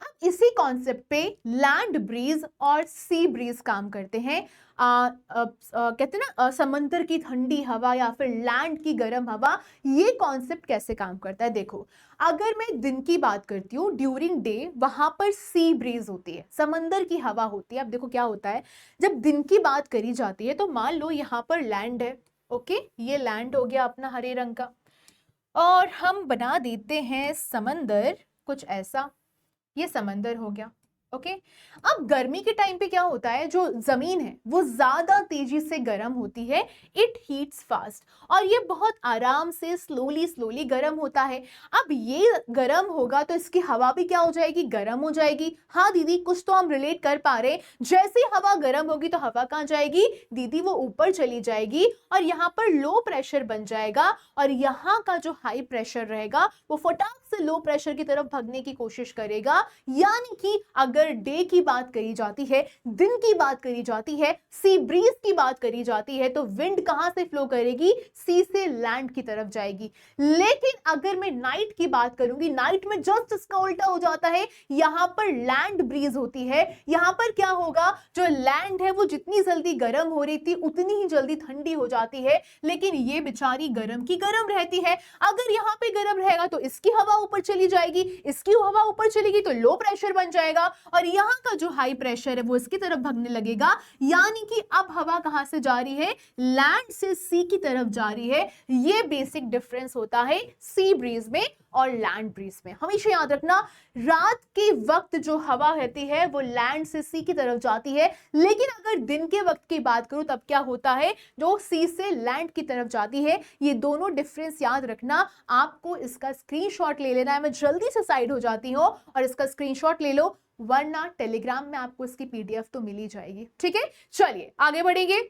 अब इसी कॉन्सेप्ट पे लैंड ब्रीज और सी ब्रीज काम करते हैं। कहते हैं ना समंदर की ठंडी हवा या फिर लैंड की गर्म हवा, ये कॉन्सेप्ट कैसे काम करता है। देखो अगर मैं दिन की बात करती हूँ, ड्यूरिंग डे वहां पर सी ब्रीज होती है, समंदर की हवा होती है। अब देखो क्या होता है, जब दिन की बात करी जाती है तो मान लो यहाँ पर लैंड है, ओके, ये लैंड हो गया अपना हरे रंग का, और हम बना देते हैं समंदर कुछ ऐसा, ये समंदर हो गया, ओके। अब गर्मी के टाइम पे क्या होता है, जो जमीन है वो ज्यादा तेजी से गर्म होती है, इट हीट्स फास्ट, और ये बहुत आराम से स्लोली गर्म होता है। अब ये गर्म होगा तो इसकी हवा भी क्या हो जाएगी, गर्म हो जाएगी। हाँ दीदी कुछ तो हम रिलेट कर पा रहे हैं, जैसे हवा गर्म होगी तो हवा कहाँ जाएगी दीदी, वो ऊपर चली जाएगी, और यहाँ पर लो प्रेशर बन जाएगा, और यहाँ का जो हाई प्रेशर रहेगा वो फटाक से लो प्रेशर की तरफ भागने की कोशिश करेगा। यानी कि अगर डे की बात करी जाती है, दिन की बात करी जाती है, सी ब्रीज की बात करी जाती है, तो विंड कहां से फ्लो करेगी, सी से लैंड की तरफ जाएगी। लेकिन अगर मैं नाइट की बात करूंगी, नाइट में जस्ट इसका उल्टा हो जाता है, यहां पर लैंड ब्रीज होती है। यहां पर क्या होगा, जो लैंड है वो जितनी जल्दी गर्म हो रही थी उतनी ही जल्दी ठंडी हो जाती है, लेकिन ये बेचारी गर्म की गर्म रहती है। अगर यहाँ पे गर्म रहेगा तो इसकी हवा ऊपर चली जाएगी, इसकी हवा ऊपर चलेगी तो लो प्रेशर बन जाएगा, और यहाँ का जो हाई प्रेशर है वो इसकी तरफ भागने लगेगा। यानी कि अब हवा कहां से जा रही है, लैंड से सी की तरफ जा रही है। ये बेसिक डिफरेंस होता है सी ब्रीज में और लैंड ब्रीज में। हमेशा याद रखना, रात के वक्त जो हवा रहती है वो लैंड से सी की तरफ जाती है, लेकिन अगर दिन के वक्त की बात करूं तब क्या होता है, जो सी से लैंड की तरफ जाती है। ये दोनों डिफरेंस याद रखना, आपको इसका स्क्रीनशॉट ले लेना है। मैं जल्दी से साइड हो जाती हूं और इसका स्क्रीनशॉट ले लो, वरना टेलीग्राम में आपको इसकी पीडीएफ तो मिल ही जाएगी, ठीक है। चलिए आगे बढ़ेंगे।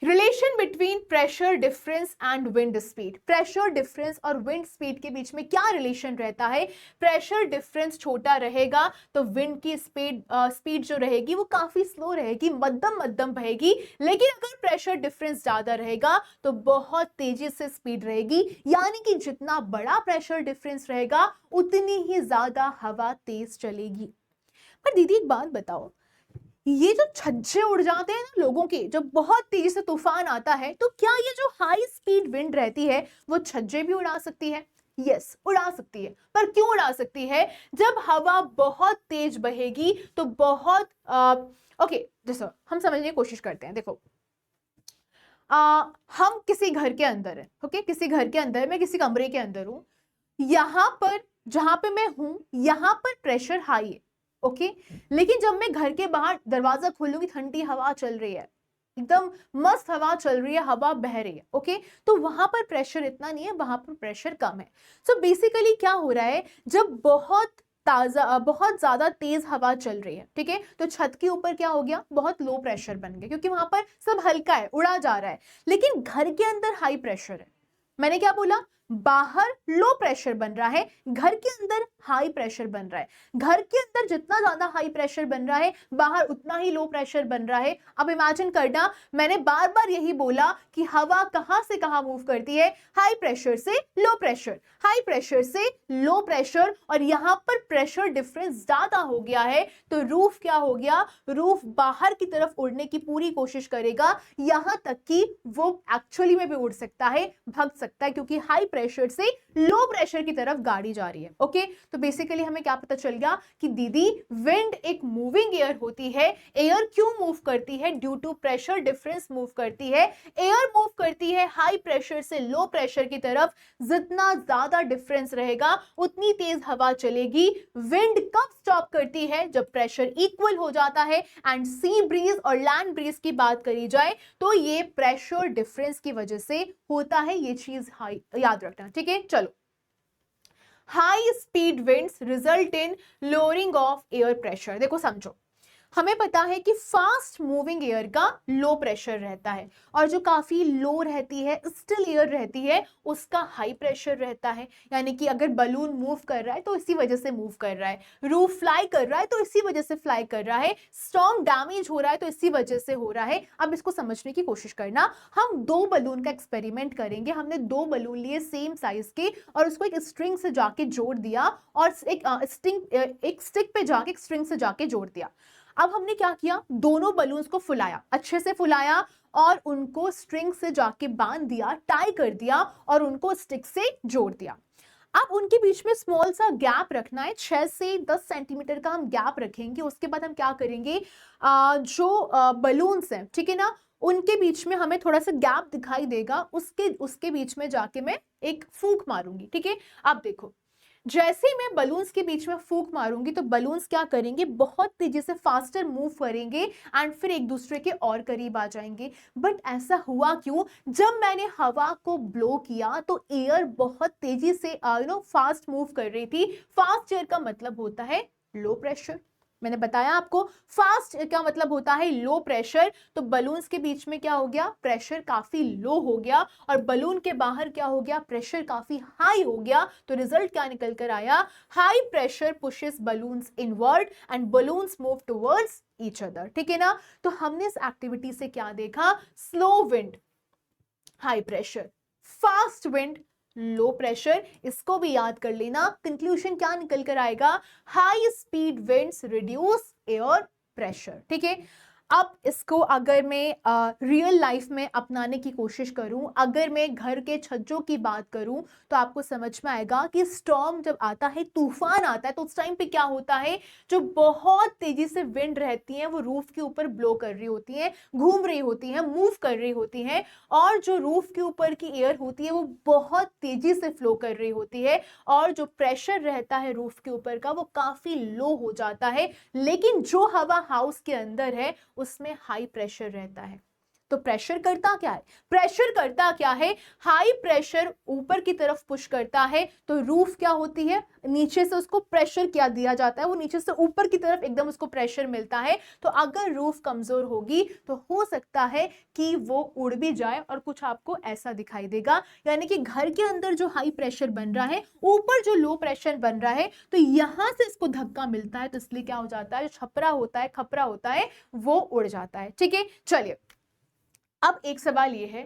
Relation between pressure difference and wind speed, pressure difference और विंड स्पीड के बीच में क्या रिलेशन रहता है। प्रेशर डिफरेंस छोटा रहेगा तो विंड की स्पीड जो रहेगी वो काफी स्लो रहेगी, मध्यम बहेगी। लेकिन अगर प्रेशर डिफरेंस ज्यादा रहेगा तो बहुत तेजी से स्पीड रहेगी। यानी कि जितना बड़ा प्रेशर डिफरेंस रहेगा उतनी ही ज्यादा हवा तेज चलेगी। पर दीदी एक बात बताओ, ये जो छज्जे उड़ जाते हैं ना लोगों के, जब बहुत तेजी से तूफान आता है, तो क्या ये जो हाई स्पीड विंड रहती है वो छज्जे भी उड़ा सकती है। यस उड़ा सकती है, पर क्यों उड़ा सकती है, जब हवा बहुत तेज बहेगी तो बहुत ओके जैसा हम समझने की कोशिश करते हैं। देखो हम किसी घर के अंदर है, ओके, किसी घर के अंदर, मैं किसी कमरे के अंदर हूं, यहां पर जहां पे मैं हूं यहां पर प्रेशर हाई है, ओके। लेकिन जब मैं घर के बाहर दरवाजा खोलूंगी, ठंडी हवा चल रही है, एकदम मस्त हवा चल रही है, हवा बह रही है, ओके, तो वहां पर प्रेशर इतना नहीं है, वहां पर प्रेशर कम है। सो बेसिकली क्या हो रहा है, जब बहुत ज्यादा तेज हवा चल रही है, ठीक है, तो छत के ऊपर क्या हो गया, बहुत लो प्रेशर बन गया, क्योंकि वहां पर सब हल्का है, उड़ा जा रहा है। लेकिन घर के अंदर हाई प्रेशर है। मैंने क्या बोला, बाहर लो प्रेशर बन रहा है, घर के अंदर हाई प्रेशर बन रहा है। घर के अंदर जितना ज्यादा हाई प्रेशर बन रहा है, बाहर उतना ही लो प्रेशर बन रहा है। अब इमेजिन करना, मैंने बार बार यही बोला कि हवा कहां से कहां मूव करती है, हाई प्रेशर से लो प्रेशर, हाई प्रेशर से लो प्रेशर, और यहां पर प्रेशर डिफरेंस ज्यादा हो गया है तो रूफ क्या हो गया, रूफ बाहर की तरफ उड़ने की पूरी कोशिश करेगा, यहां तक कि वो एक्चुअली में भी उड़ सकता है, भग सकता है क्योंकि हाई प्रेशर से लो प्रेशर की तरफ गाड़ी जा रही है। ओके, तो बेसिकली हमें क्या पता चल गया कि दीदी विंड एक मूविंग एयर होती है। एयर क्यों मूव करती है? Due to pressure difference move करती है। एयर मूव करती है हाई प्रेशर से लो प्रेशर की तरफ। जितना ज्यादा डिफरेंस रहेगा उतनी तेज हवा चलेगी। विंड कब स्टॉप करती है? जब प्रेशर इक्वल हो जाता है। एंड सी ब्रीज और लैंड ब्रीज की बात करी जाए तो ये प्रेशर डिफरेंस की वजह से होता है। ये चीज याद रखना, ठीक है। चलो, high speed winds result in lowering of air pressure. देखो समझो, हमें पता है कि फास्ट मूविंग एयर का लो प्रेशर रहता है और जो काफी लो रहती है, स्टिल एयर रहती है, उसका हाई प्रेशर रहता है। यानी कि अगर बलून मूव कर रहा है तो इसी वजह से मूव कर रहा है, रूफ फ्लाई कर रहा है तो इसी वजह से फ्लाई कर रहा है, स्टॉर्म डैमेज हो रहा है तो इसी वजह से हो रहा है। अब इसको समझने की कोशिश करना। हम दो बलून का एक्सपेरिमेंट करेंगे। हमने दो बलून लिए सेम साइज के और उसको एक स्ट्रिंग से जाके जोड़ दिया और एक स्टिक पे जाके एक स्ट्रिंग से जाके जोड़ दिया। अब हमने क्या किया, दोनों बलून्स को फुलाया, अच्छे से फुलाया और उनको स्ट्रिंग से जाके बांध दिया, टाई कर दिया और उनको स्टिक से जोड़ दिया। अब उनके बीच में स्मॉल सा गैप रखना है, 6 से 10 सेंटीमीटर का हम गैप रखेंगे। उसके बाद हम क्या करेंगे, जो बलून्स हैं, ठीक है ना, उनके बीच में हमें थोड़ा सा गैप दिखाई देगा, उसके बीच में जाके मैं एक फूंक मारूंगी, ठीक है। अब देखो, जैसे मैं बलून्स के बीच में फूंक मारूंगी तो बलून्स क्या करेंगे, बहुत तेजी से फास्टर मूव करेंगे एंड फिर एक दूसरे के और करीब आ जाएंगे। बट ऐसा हुआ क्यों? जब मैंने हवा को ब्लो किया तो एयर बहुत तेजी से फास्ट मूव कर रही थी। फास्ट एयर का मतलब होता है लो प्रेशर। मैंने बताया आपको, फास्ट क्या मतलब होता है, लो प्रेशर। तो बलून्स के बीच में क्या हो गया, प्रेशर काफी लो हो गया और बलून के बाहर क्या हो गया, प्रेशर काफी हाई हो गया। तो रिजल्ट क्या निकल कर आया, high pressure pushes balloons inward and balloons move towards each other, ठीक है ना। तो हमने इस एक्टिविटी से क्या देखा, slow wind high pressure, fast wind low pressure. इसको भी याद कर लेना। कंक्लूजन क्या निकल कर आएगा, high speed winds reduce air pressure, ठीक है। अब इसको अगर मैं रियल लाइफ में अपनाने की कोशिश करूं, अगर मैं घर के छज्जों की बात करूं, तो आपको समझ में आएगा कि स्टॉर्म जब आता है, तूफान आता है, तो उस टाइम पे क्या होता है, जो बहुत तेजी से विंड रहती है वो रूफ के ऊपर ब्लो कर रही होती है, घूम रही होती है, मूव कर रही होती है, और जो रूफ के ऊपर की एयर होती है वो बहुत तेजी से फ्लो कर रही होती है और जो प्रेशर रहता है रूफ के ऊपर का वो काफी लो हो जाता है। लेकिन जो हवा हाउस के अंदर है उसमें हाई प्रेशर रहता है। तो प्रेशर करता क्या है, प्रेशर करता क्या है, हाई प्रेशर ऊपर की तरफ पुश करता है तो रूफ क्या होती है, नीचे से उसको प्रेशर क्या दिया जाता है, वो नीचे से ऊपर की तरफ एकदम उसको प्रेशर मिलता है। तो अगर रूफ कमजोर होगी तो हो सकता है कि वो उड़ भी जाए और कुछ आपको ऐसा दिखाई देगा। यानी कि घर के अंदर जो हाई प्रेशर बन रहा है, ऊपर जो लो प्रेशर बन रहा है, तो यहां से इसको धक्का मिलता है, तो इसलिए क्या हो जाता है, जो छपरा होता है, खपरा होता है, वो उड़ जाता है, ठीक है। चलिए, अब एक सवाल ये है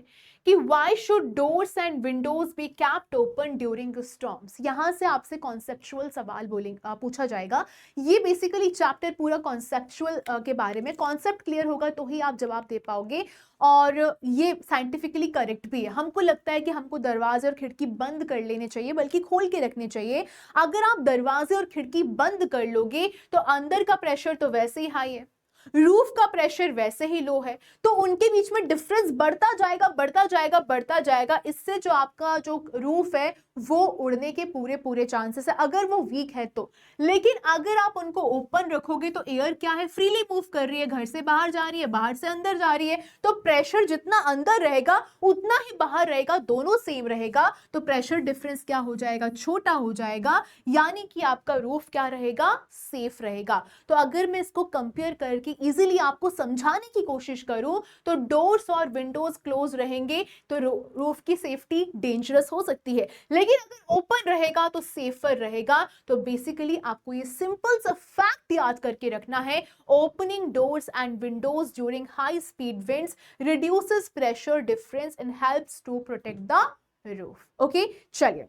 कि why should doors and windows be kept open during storms? यहां से आपसे कॉन्सेप्चुअल सवाल पूछा जाएगा। ये बेसिकली चैप्टर पूरा कॉन्सेप्चुअल के बारे में, कॉन्सेप्ट क्लियर होगा तो ही आप जवाब दे पाओगे और ये साइंटिफिकली करेक्ट भी है। हमको लगता है कि हमको दरवाजे और खिड़की बंद कर लेने चाहिए, बल्कि खोल के रखने चाहिए। अगर आप दरवाजे और खिड़की बंद कर लोगे तो अंदर का प्रेशर तो वैसे ही हाई है, रूफ का प्रेशर वैसे ही लो है, तो उनके बीच में डिफरेंस बढ़ता जाएगा, बढ़ता जाएगा, बढ़ता जाएगा। इससे जो आपका जो रूफ है वो उड़ने के पूरे पूरे चांसेस है, अगर वो वीक है तो। लेकिन अगर आप उनको ओपन रखोगे तो एयर क्या है, फ्रीली मूव कर रही है, घर से बाहर जा रही है, बाहर से अंदर जा रही है, तो प्रेशर जितना अंदर रहेगा उतना ही बाहर रहेगा, दोनों सेम रहेगा। तो प्रेशर डिफरेंस क्या हो जाएगा, छोटा हो जाएगा, यानी कि आपका रूफ क्या रहेगा, सेफ रहेगा। तो अगर मैं इसको कंपेयर करके इजीली आपको समझाने की कोशिश करूं तो डोर्स और विंडोज क्लोज रहेंगे तो रूफ की सेफ्टी डेंजरस हो सकती है, लेकिन अगर ओपन रहेगा तो सेफर रहेगा। तो बेसिकली आपको ये सिंपल सा फैक्ट याद करके रखना है, opening doors and windows during high speed winds reduces pressure difference and helps to protect the roof. Okay, चलिए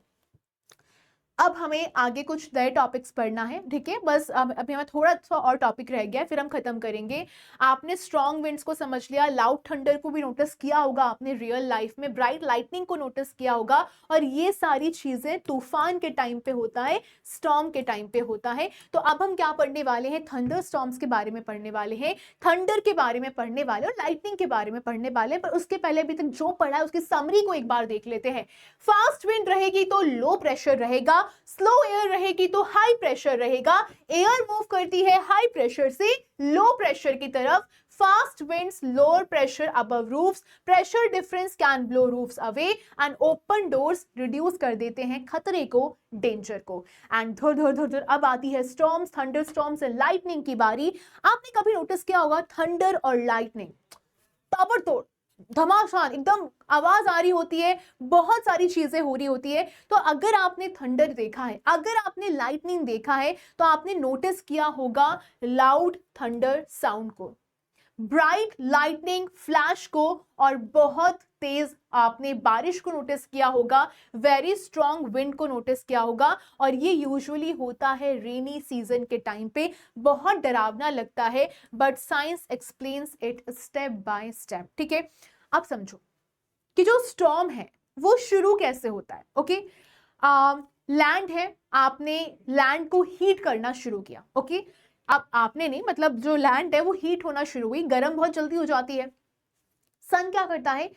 अब हमें आगे कुछ नए टॉपिक्स पढ़ना है, ठीक है। बस अभी हमें थोड़ा सा और टॉपिक रह गया, फिर हम खत्म करेंगे। आपने स्ट्रॉन्ग विंड्स को समझ लिया, लाउड थंडर को भी नोटिस किया होगा आपने रियल लाइफ में, ब्राइट लाइटनिंग को नोटिस किया होगा, और ये सारी चीजें तूफान के टाइम पे होता है, स्टॉर्म के टाइम पे होता है। तो अब हम क्या पढ़ने वाले हैं, थंडर स्टॉर्म्स के बारे में पढ़ने वाले हैं, थंडर के बारे में पढ़ने वाले और लाइटनिंग के बारे में पढ़ने वाले हैं। पर उसके पहले अभी तक जो पढ़ा है उसकी समरी को एक बार देख लेते हैं। फास्ट विंड रहेगी तो लो प्रेशर रहेगा, स्लो एयर रहेगी तो हाई प्रेशर रहेगा। एयर मूव करती है हाई प्रेशर से लो प्रेशर की तरफ। Fast winds lower pressure above roofs, pressure difference can blow roofs away and open doors, reduce कर देते हैं खतरे को, डेंजर को। एंड धुर धुर धुर धुर अब आती है storms, thunder storms and lightning की बारी। आपने कभी नोटिस किया होगा थंडर और लाइटनिंग ताबड़तोड़ घमासान एकदम आवाज आ रही होती है, बहुत सारी चीजें हो रही होती है। तो अगर आपने थंडर देखा है, अगर आपने लाइटनिंग देखा है, तो आपने नोटिस किया होगा लाउड थंडर साउंड को, ब्राइट लाइटनिंग फ्लैश को, और बहुत तेज आपने बारिश को नोटिस किया होगा, वेरी स्ट्रॉन्ग विंड को नोटिस किया होगा। और ये यूजुअली होता है रेनी सीजन के टाइम पे। बहुत डरावना लगता है, but science explains it step by step, ठीक है। अब समझो कि जो स्टॉर्म है वो शुरू कैसे होता है। ओके, लैंड है, आपने लैंड को हीट करना शुरू किया। ओके, अब आपने नहीं, मतलब जो लैंड है वो हीट होना शुरू हुई, गर्म बहुत जल्दी हो जाती है। सन क्या करता है,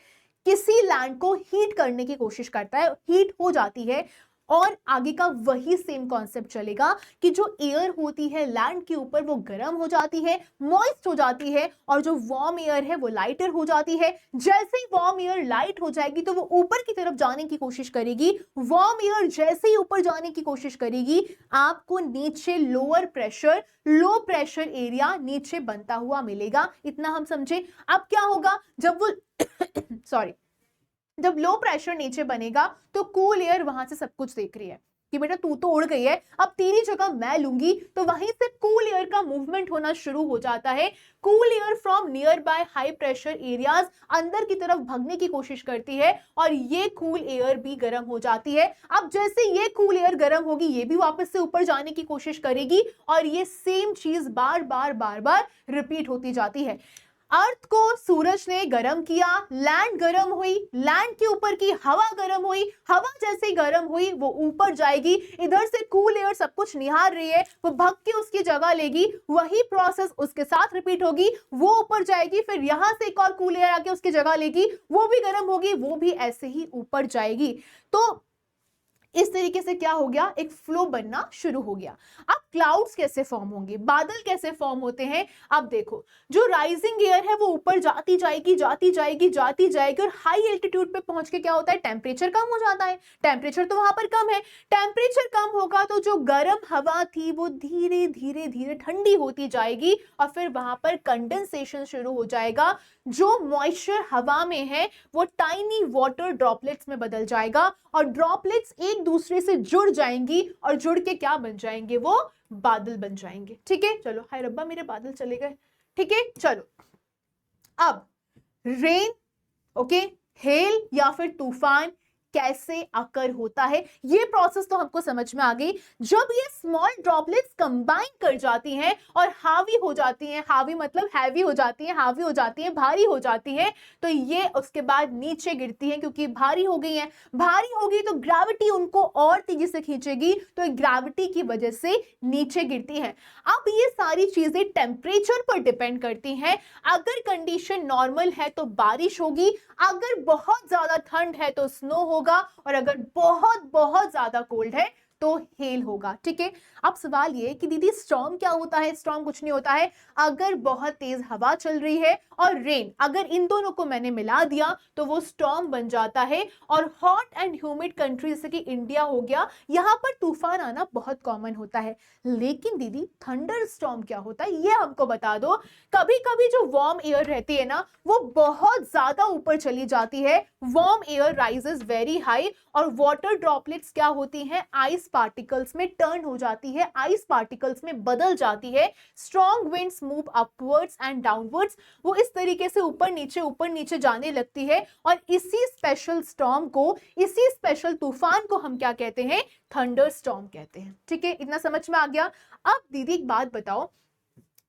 किसी लैंड को हीट करने की कोशिश करता है, हीट हो जाती है, और आगे का वही सेम कॉन्सेप्ट चलेगा कि जो एयर होती है लैंड के ऊपर वो गर्म हो जाती है, मॉइस्ट हो जाती है, और जो वार्म एयर है वो लाइटर हो जाती है। जैसे ही वार्म एयर लाइट हो जाएगी तो वो ऊपर की तरफ जाने की कोशिश करेगी। वार्म एयर जैसे ही ऊपर जाने की कोशिश करेगी, आपको नीचे लोअर प्रेशर, लो प्रेशर एरिया नीचे बनता हुआ मिलेगा। इतना हम समझे। अब क्या होगा, जब वो सॉरी जब लो प्रेशर नीचे बनेगा तो कूल एयर वहां से सब कुछ देख रही है कि बेटा तू तो उड़ गई है, अब तेरी जगह मैं लूंगी। तो वहीं से कूल एयर का मूवमेंट होना शुरू हो जाता है। Cool air from near by high pressure areas अंदर की तरफ भागने की कोशिश करती है, और ये कूल एयर भी गर्म हो जाती है। अब जैसे ये कूल एयर गर्म होगी, ये भी वापस से ऊपर जाने की कोशिश करेगी, और ये सेम चीज बार बार बार बार रिपीट होती जाती है। अर्थ को सूरज ने गर्म किया, लैंड गर्म हुई, लैंड के ऊपर की हवा गर्म हुई, हवा जैसे गर्म हुई वो ऊपर जाएगी। इधर से कूल एयर सब कुछ निहार रही है, वो भग के उसकी जगह लेगी, वही प्रोसेस उसके साथ रिपीट होगी, वो ऊपर जाएगी, फिर यहां से एक और कूल एयर आके उसकी जगह लेगी, वो भी गर्म होगी, वो भी ऐसे ही ऊपर जाएगी। तो इस तरीके से क्या हो गया, एक फ्लो बनना शुरू हो गया। अब क्लाउड्स कैसे फॉर्म होंगे, बादल कैसे फॉर्म होते हैं। अब देखो, जो राइजिंग एयर है वो ऊपर जाती जाएगी जाती जाएगी जाती जाएगी, और हाई एल्टीट्यूड पे पहुंच के क्या होता है, टेम्परेचर कम हो जाता है। टेम्परेचर तो वहां पर कम है, टेम्परेचर कम होगा तो जो गर्म हवा थी वो धीरे धीरे धीरे ठंडी होती जाएगी, और फिर वहां पर कंडेंसेशन शुरू हो जाएगा। जो मॉइस्चर हवा में है वो टाइनी वाटर ड्रॉपलेट्स में बदल जाएगा, और ड्रॉपलेट्स एक दूसरे से जुड़ जाएंगी, और जुड़ के क्या बन जाएंगे, वो बादल बन जाएंगे। ठीक है, चलो, हाय रब्बा मेरे बादल चले गए। ठीक है, चलो अब रेन, ओके, हेल या फिर तूफान कैसे अकर होता है, ये प्रोसेस तो हमको समझ में आ गई। जब ये स्मॉल ड्रॉपलेट्स कंबाइन कर जाती हैं और हावी हो जाती हैं, हावी मतलब हैवी हो जाती हैं, हावी हो जाती हैं, भारी हो जाती हैं, तो ये उसके बाद नीचे गिरती हैं, क्योंकि भारी हो गई हैं। भारी होगी तो ग्रेविटी उनको और तेजी से खींचेगी, तो ग्रेविटी की वजह से नीचे गिरती हैं। अब ये सारी चीजें टेम्परेचर पर डिपेंड करती हैं। अगर कंडीशन नॉर्मल है तो बारिश होगी, अगर बहुत ज्यादा ठंड है तो स्नो होगा, और अगर बहुत बहुत ज्यादा कोल्ड है तो हेल होगा। ठीक है, अब सवाल ये कि दीदी स्टॉर्म क्या होता है। स्टॉर्म कुछ नहीं होता है, अगर बहुत तेज हवा चल रही है और रेन, अगर इन दोनों को मैंने मिला दिया तो वो स्टॉर्म बन जाता है। और हॉट एंड ह्यूमिड कंट्री जैसे कि इंडिया हो गया, यहां पर तूफान आना बहुत कॉमन होता है। लेकिन दीदी थंडर स्टॉर्म क्या होता है, ये हमको बता दो। कभी कभी जो वार्म एयर रहती है ना, वो बहुत ज्यादा ऊपर चली जाती है, warm air rises very high, और वाटर ड्रॉपलेट्स क्या होती हैं, आइस पार्टिकल्स में टर्न हो जाती है, आइस पार्टिकल्स में बदल जाती है। Strong winds move upwards and downwards, वो इस तरीके से ऊपर नीचे जाने लगती है, और इसी स्पेशल स्टॉर्म को, इसी स्पेशल तूफान को हम क्या कहते हैं? थंडर स्टॉर्म कहते हैं। ठीक है, इतना समझ में आ गया। अब दीदी एक बात बताओ,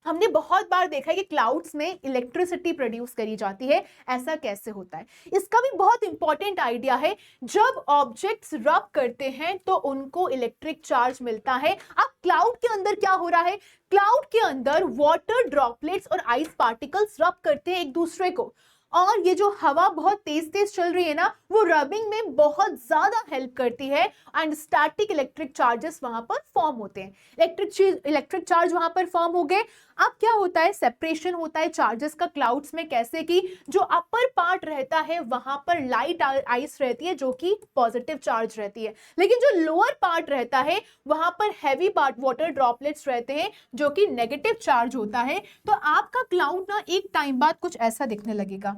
हमने बहुत बार देखा है कि क्लाउड्स में इलेक्ट्रिसिटी प्रोड्यूस करी जाती है, ऐसा कैसे होता है? इसका भी बहुत इंपॉर्टेंट आइडिया है। जब ऑब्जेक्ट्स रब करते हैं तो उनको इलेक्ट्रिक चार्ज मिलता है। अब क्लाउड के अंदर क्या हो रहा है? क्लाउड के अंदर वाटर ड्रॉपलेट्स और आइस पार्टिकल्स रब करते हैं एक दूसरे को, और ये जो हवा बहुत तेज तेज चल रही है ना, वो रबिंग में बहुत ज्यादा हेल्प करती है, एंड स्टैटिक इलेक्ट्रिक चार्जेस वहां पर फॉर्म होते हैं। इलेक्ट्रिक चार्ज वहां पर फॉर्म हो गए। अब क्या होता है? सेपरेशन होता है चार्जेस का क्लाउड्स में। कैसे कि जो अपर पार्ट रहता है वहां पर लाइट आइस रहती है जो कि पॉजिटिव चार्ज रहती है, लेकिन जो लोअर पार्ट रहता है वहां पर हैवी पार्ट वाटर ड्रॉपलेट्स रहते हैं जो कि नेगेटिव चार्ज होता है। तो आपका क्लाउड ना एक टाइम बाद कुछ ऐसा दिखने लगेगा।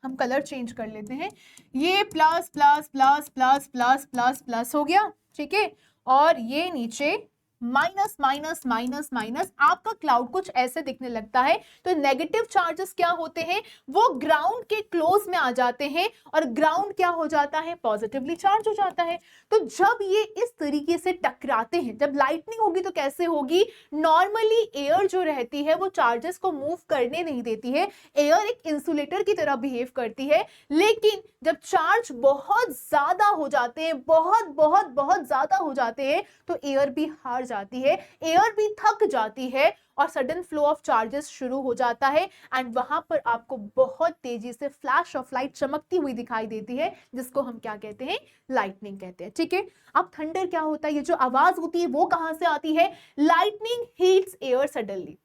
हम कलर चेंज कर लेते हैं। ये plus plus plus plus plus plus plus हो गया, ठीक है, और ये नीचे माइनस माइनस माइनस माइनस। आपका क्लाउड कुछ ऐसे दिखने लगता है। तो नेगेटिव चार्जेस क्या होते हैं? वो ग्राउंड के क्लोज में आ जाते हैं, और ग्राउंड क्या हो जाता है? पॉजिटिवली चार्ज हो जाता है। तो जब ये इस तरीके से टकराते हैं, जब लाइटनिंग होगी तो कैसे होगी? नॉर्मली एयर जो रहती है वो चार्जेस को मूव करने नहीं देती है। एयर एक इंसुलेटर की तरह बिहेव करती है, लेकिन जब चार्ज बहुत ज्यादा हो जाते हैं, बहुत बहुत बहुत ज्यादा हो जाते हैं, तो एयर भी हार जाती है, एयर भी थक जाती है, और सडन फ्लो ऑफ चार्जेस शुरू हो जाता है। एंड वहां पर आपको बहुत तेजी से फ्लैश ऑफ लाइट चमकती हुई दिखाई देती है, जिसको हम क्या कहते हैं? लाइटनिंग कहते हैं। ठीक है, अब थंडर क्या होता है? ये जो आवाज होती है वो कहां से आती है? Lightning heats air suddenly.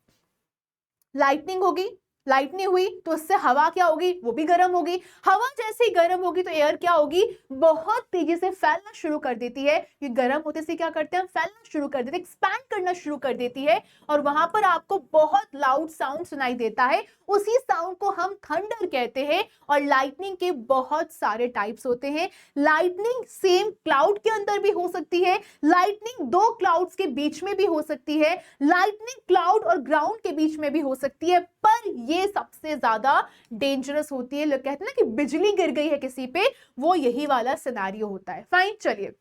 Lightning होगी, लाइटनिंग हुई तो उससे हवा क्या होगी? वो भी गर्म होगी। हवा जैसे ही गर्म होगी तो एयर क्या होगी? बहुत तेजी से फैलना शुरू कर देती है। ये गर्म होते से क्या करते हैं? फैलना शुरू कर देते हैं, एक्सपैंड करना शुरू कर देती है, और वहां पर आपको बहुत लाउड साउंड सुनाई देता है। उसी साउंड को हम थंडर कहते हैं। और लाइटनिंग के बहुत सारे टाइप्स होते हैं। लाइटनिंग सेम क्लाउड के अंदर भी हो सकती है, लाइटनिंग दो क्लाउड्स के बीच में भी हो सकती है, लाइटनिंग क्लाउड और ग्राउंड के बीच में भी हो सकती है, पर ये सबसे ज्यादा डेंजरस होती है। लोग कहते हैं ना कि बिजली गिर गई है किसी पे, वो यही वाला सिनेरियो होता है। फाइन, चलिए,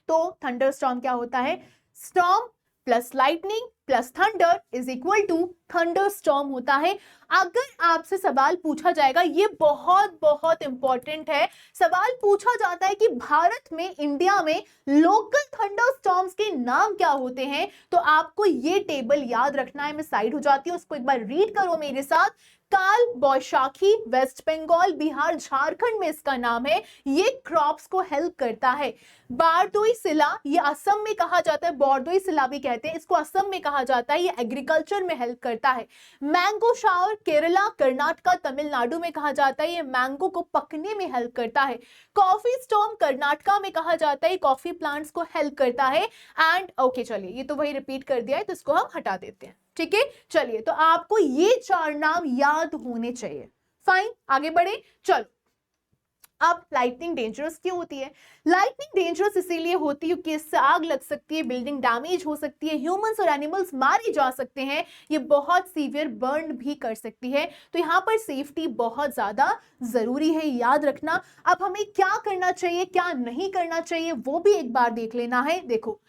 तो थंडर स्टॉर्म क्या होता है? Storm plus lightning plus thunder is equal to thunderstorm होता है। अगर आपसे सवाल पूछा जाएगा, ये बहुत बहुत इंपॉर्टेंट है, सवाल पूछा जाता है कि भारत में, इंडिया में लोकल थंडर स्टॉर्म्स के नाम क्या होते हैं, तो आपको ये टेबल याद रखना है। मैं साइड हो जाती हूँ, उसको एक बार रीड करो मेरे साथ। काल बैशाखी वेस्ट बंगाल, बिहार, झारखंड में इसका नाम है। ये क्रॉप्स को हेल्प करता है। बारदोई सिला, ये असम में कहा जाता है, बारदोई सिला भी कहते हैं इसको, असम में कहा जाता है, ये एग्रीकल्चर में हेल्प करता है। मैंगो शावर केरला, कर्नाटका, तमिलनाडु में कहा जाता है, ये मैंगो को पकने में हेल्प करता है। कॉफी स्टॉर्म कर्नाटका में कहा जाता है, कॉफी प्लांट्स को हेल्प करता है। एंड ओके, चलिए, ये तो वही रिपीट कर दिया है, तो इसको हम हटा देते हैं। ठीक है, चलिए, तो आपको ये चार नाम याद होने चाहिए। फाइन, आगे बढ़े, चलो। अब लाइटनिंग डेंजरस क्यों होती है? लाइटनिंग डेंजरस इसीलिए होती है क्योंकि इससे आग लग सकती है, बिल्डिंग डैमेज हो सकती है, ह्यूमंस और एनिमल्स मारे जा सकते हैं, ये बहुत सीवियर बर्न भी कर सकती है। तो यहाँ पर सेफ्टी बहुत ज्यादा जरूरी है, याद रखना। अब हमें क्या करना चाहिए, क्या नहीं करना चाहिए, वो भी एक बार देख लेना है। देखो,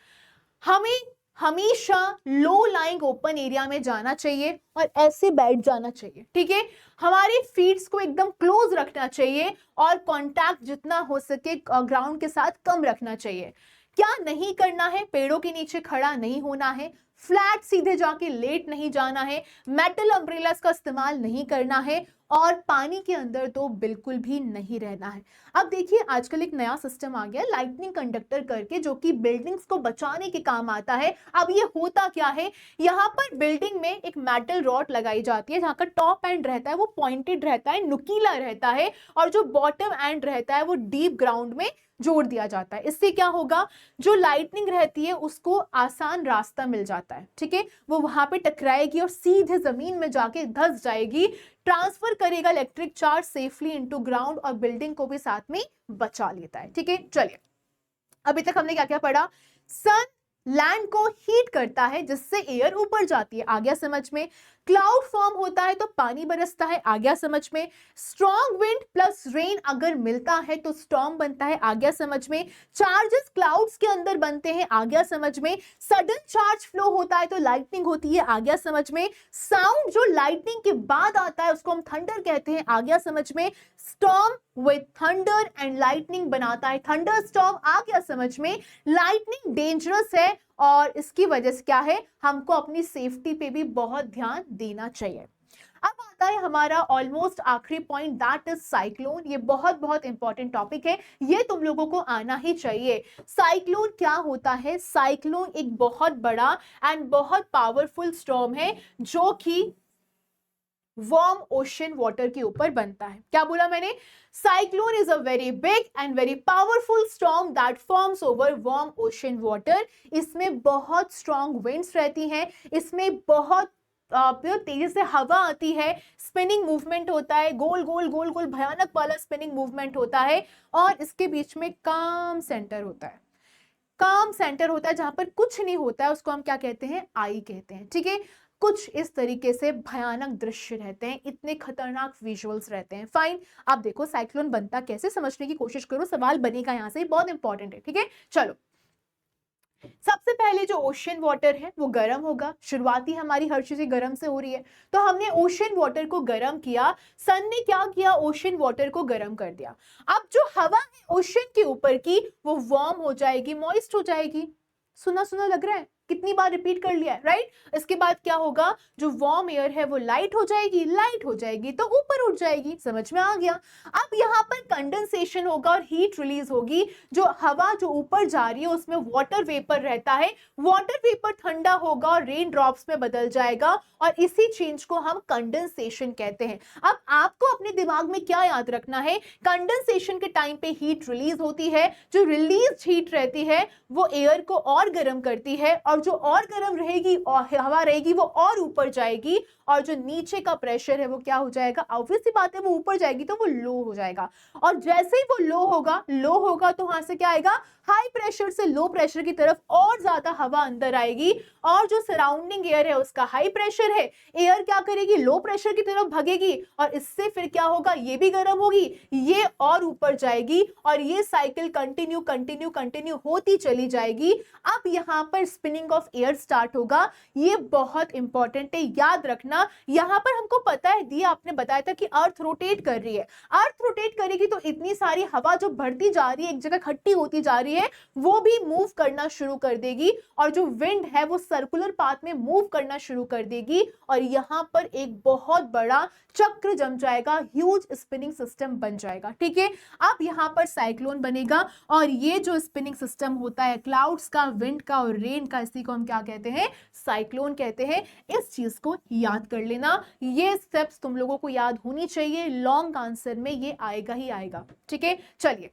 हमें हमेशा लो लाइंग ओपन एरिया में जाना चाहिए और ऐसे बैठ जाना चाहिए। ठीक है, हमारे फीट्स को एकदम क्लोज रखना चाहिए, और कांटेक्ट जितना हो सके ग्राउंड के साथ कम रखना चाहिए। क्या नहीं करना है? पेड़ों के नीचे खड़ा नहीं होना है, फ्लैट सीधे जाके लेट नहीं जाना है, मेटल अम्ब्रेलास का इस्तेमाल नहीं करना है, और पानी के अंदर तो बिल्कुल भी नहीं रहना है। अब देखिए, आजकल एक नया सिस्टम आ गया लाइटनिंग कंडक्टर करके, जो कि बिल्डिंग्स को बचाने के काम आता है। अब ये होता क्या है? यहाँ पर बिल्डिंग में एक मेटल रॉड लगाई जाती है, जहाँ का टॉप एंड रहता है वो पॉइंटेड रहता है, नुकीला रहता है, और जो बॉटम एंड रहता है वो डीप ग्राउंड में जोड़ दिया जाता है। इससे क्या होगा? जो लाइटनिंग रहती है उसको आसान रास्ता मिल जाता है। ठीक है, वो वहां पे टकराएगी और सीधे जमीन में जाके धंस जाएगी, ट्रांसफर करेगा electric charge safely into ground, और बिल्डिंग को भी साथ में बचा लेता है। ठीक है, चलिए, अभी तक हमने क्या क्या पढ़ा? सन लैंड को हीट करता है जिससे एयर ऊपर जाती है, आ गया समझ में। क्लाउड फॉर्म होता है तो पानी बरसता है, आ गया समझ में। स्ट्रॉन्ग विंड प्लस रेन अगर मिलता है तो स्टॉर्म बनता है, आ गया समझ में। चार्जेस क्लाउड्स के अंदर बनते हैं, आ गया समझ में। सडन चार्ज फ्लो होता है तो लाइटनिंग होती है, आ गया समझ में। साउंड जो लाइटनिंग के बाद आता है उसको हम थंडर कहते हैं, आ गया समझ में। Storm with thunder and lightning बनाता है थंडर स्टॉर्म, आ गया समझ में। लाइटनिंग डेंजरस है और इसकी वजह से क्या है, हमको अपनी सेफ्टी पे भी बहुत ध्यान देना चाहिए। अब आता है हमारा ऑलमोस्ट आखिरी पॉइंट, दैट इज साइक्लोन। ये बहुत बहुत इंपॉर्टेंट टॉपिक है, ये तुम लोगों को आना ही चाहिए। साइक्लोन क्या होता है? साइक्लोन एक बहुत बड़ा एंड बहुत पावरफुल स्टॉर्म है जो कि वार्म ओशन वाटर के ऊपर बनता है। क्या बोला मैंने? Cyclone is a very big and very powerful storm that forms over warm ocean water. इसमें बहुत स्ट्रॉन्ग विंड्स रहती हैं, इसमें बहुत तेजी से हवा आती है, स्पिनिंग मूवमेंट होता है, गोल गोल गोल गोल भयानक वाला स्पिनिंग मूवमेंट होता है, और इसके बीच में काम सेंटर होता है। काम सेंटर होता है जहां पर कुछ नहीं होता है, उसको हम क्या कहते हैं? आई कहते हैं। ठीक है, कुछ इस तरीके से भयानक दृश्य रहते हैं, इतने खतरनाक विजुअल्स रहते हैं। फाइन, अब देखो साइक्लोन बनता कैसे, समझने की कोशिश करो, सवाल बनेगा यहां से, बहुत इंपॉर्टेंट है। ठीक है, चलो। सबसे पहले जो ओशन वाटर है वो गर्म होगा, शुरुआती हमारी हर चीज गर्म से हो रही है, तो हमने ओशन वाटर को गर्म किया। सन ने क्या किया? ओशन वाटर को गर्म कर दिया। अब जो हवा है ओशन के ऊपर की वो वार्म हो जाएगी, मॉइस्ट हो जाएगी। सुना सुना लग रहा है? कितनी बार रिपीट कर लिया है, राइट? इसके बाद क्या होगा? जो वार्म एयर है वो लाइट हो जाएगी, लाइट हो जाएगी तो ऊपर उठ जाएगी, समझ में आ गया? अब यहाँ पर कंडेंसेशन होगा और हीट रिलीज होगी। जो हवा जो ऊपर जा रही है उसमें वाटर वेपर रहता है, वाटर वेपर ठंडा होगा और रेन ड्रॉप्स में बदल जाएगा, और इसी चेंज को हम कंडेंसेशन कहते हैं। अब आपको अपने दिमाग में क्या याद रखना है? कंडेंसेशन के टाइम पे हीट रिलीज होती है, जो रिलीज हीट रहती है वो एयर को और गर्म करती है, और जो और गर्म रहेगी और हवा रहेगी वो और ऊपर जाएगी, और जो नीचे का प्रेशर है वो क्या हो जाएगा? ऑब्वियस सी बात है, वो ऊपर जाएगी तो वो लो हो जाएगा, और जैसे ही वो लो होगा तो वहां से क्या आएगा? हाई प्रेशर से लो प्रेशर की तरफ और ज्यादा हवा अंदर आएगी, और जो सराउंडिंग एयर है उसका हाई प्रेशर है, एयर क्या करेगी? लो प्रेशर की तरफ भगेगी, और इससे फिर क्या होगा? ये भी गर्म होगी, ये और ऊपर जाएगी, और ये साइकिल कंटिन्यू कंटिन्यू कंटिन्यू होती चली जाएगी। अब यहाँ पर स्पिनिंग ऑफ एयर स्टार्ट होगा, ये बहुत इंपॉर्टेंट है, याद रखना। यहाँ पर हमको पता है, दिया आपने बताया था कि अर्थ रोटेट कर रही है, अर्थ रोटेट करेगी तो इतनी सारी हवा जो बढ़ती जा रही है, एक जगह इकट्ठी होती जा रही है, वो भी मूव करना शुरू कर देगी, और जो विंड है वो सर्कुलर पाथ में मूव करना शुरू कर देगी, और यहाँ पर एक बहुत बड़ा चक्र जम जाएगा, ह्यूज स्पिनिंग सिस्टम बन जाएगा। ठीक है, अब यहाँ पर साइक्लोन बनेगा, और ये जो स्पिनिंग सिस्टम होता है क्लाउड्स का, विंड का और रेन का, इसी को हम क्या कहते हैं? साइक्लोन कहते हैं। इस चीज को याद कर लेना, ये स्टेप्स तुम लोगों को याद होनी चाहिए, लॉन्ग आंसर में ये आएगा ही आएगा। ठीक है, चलिए।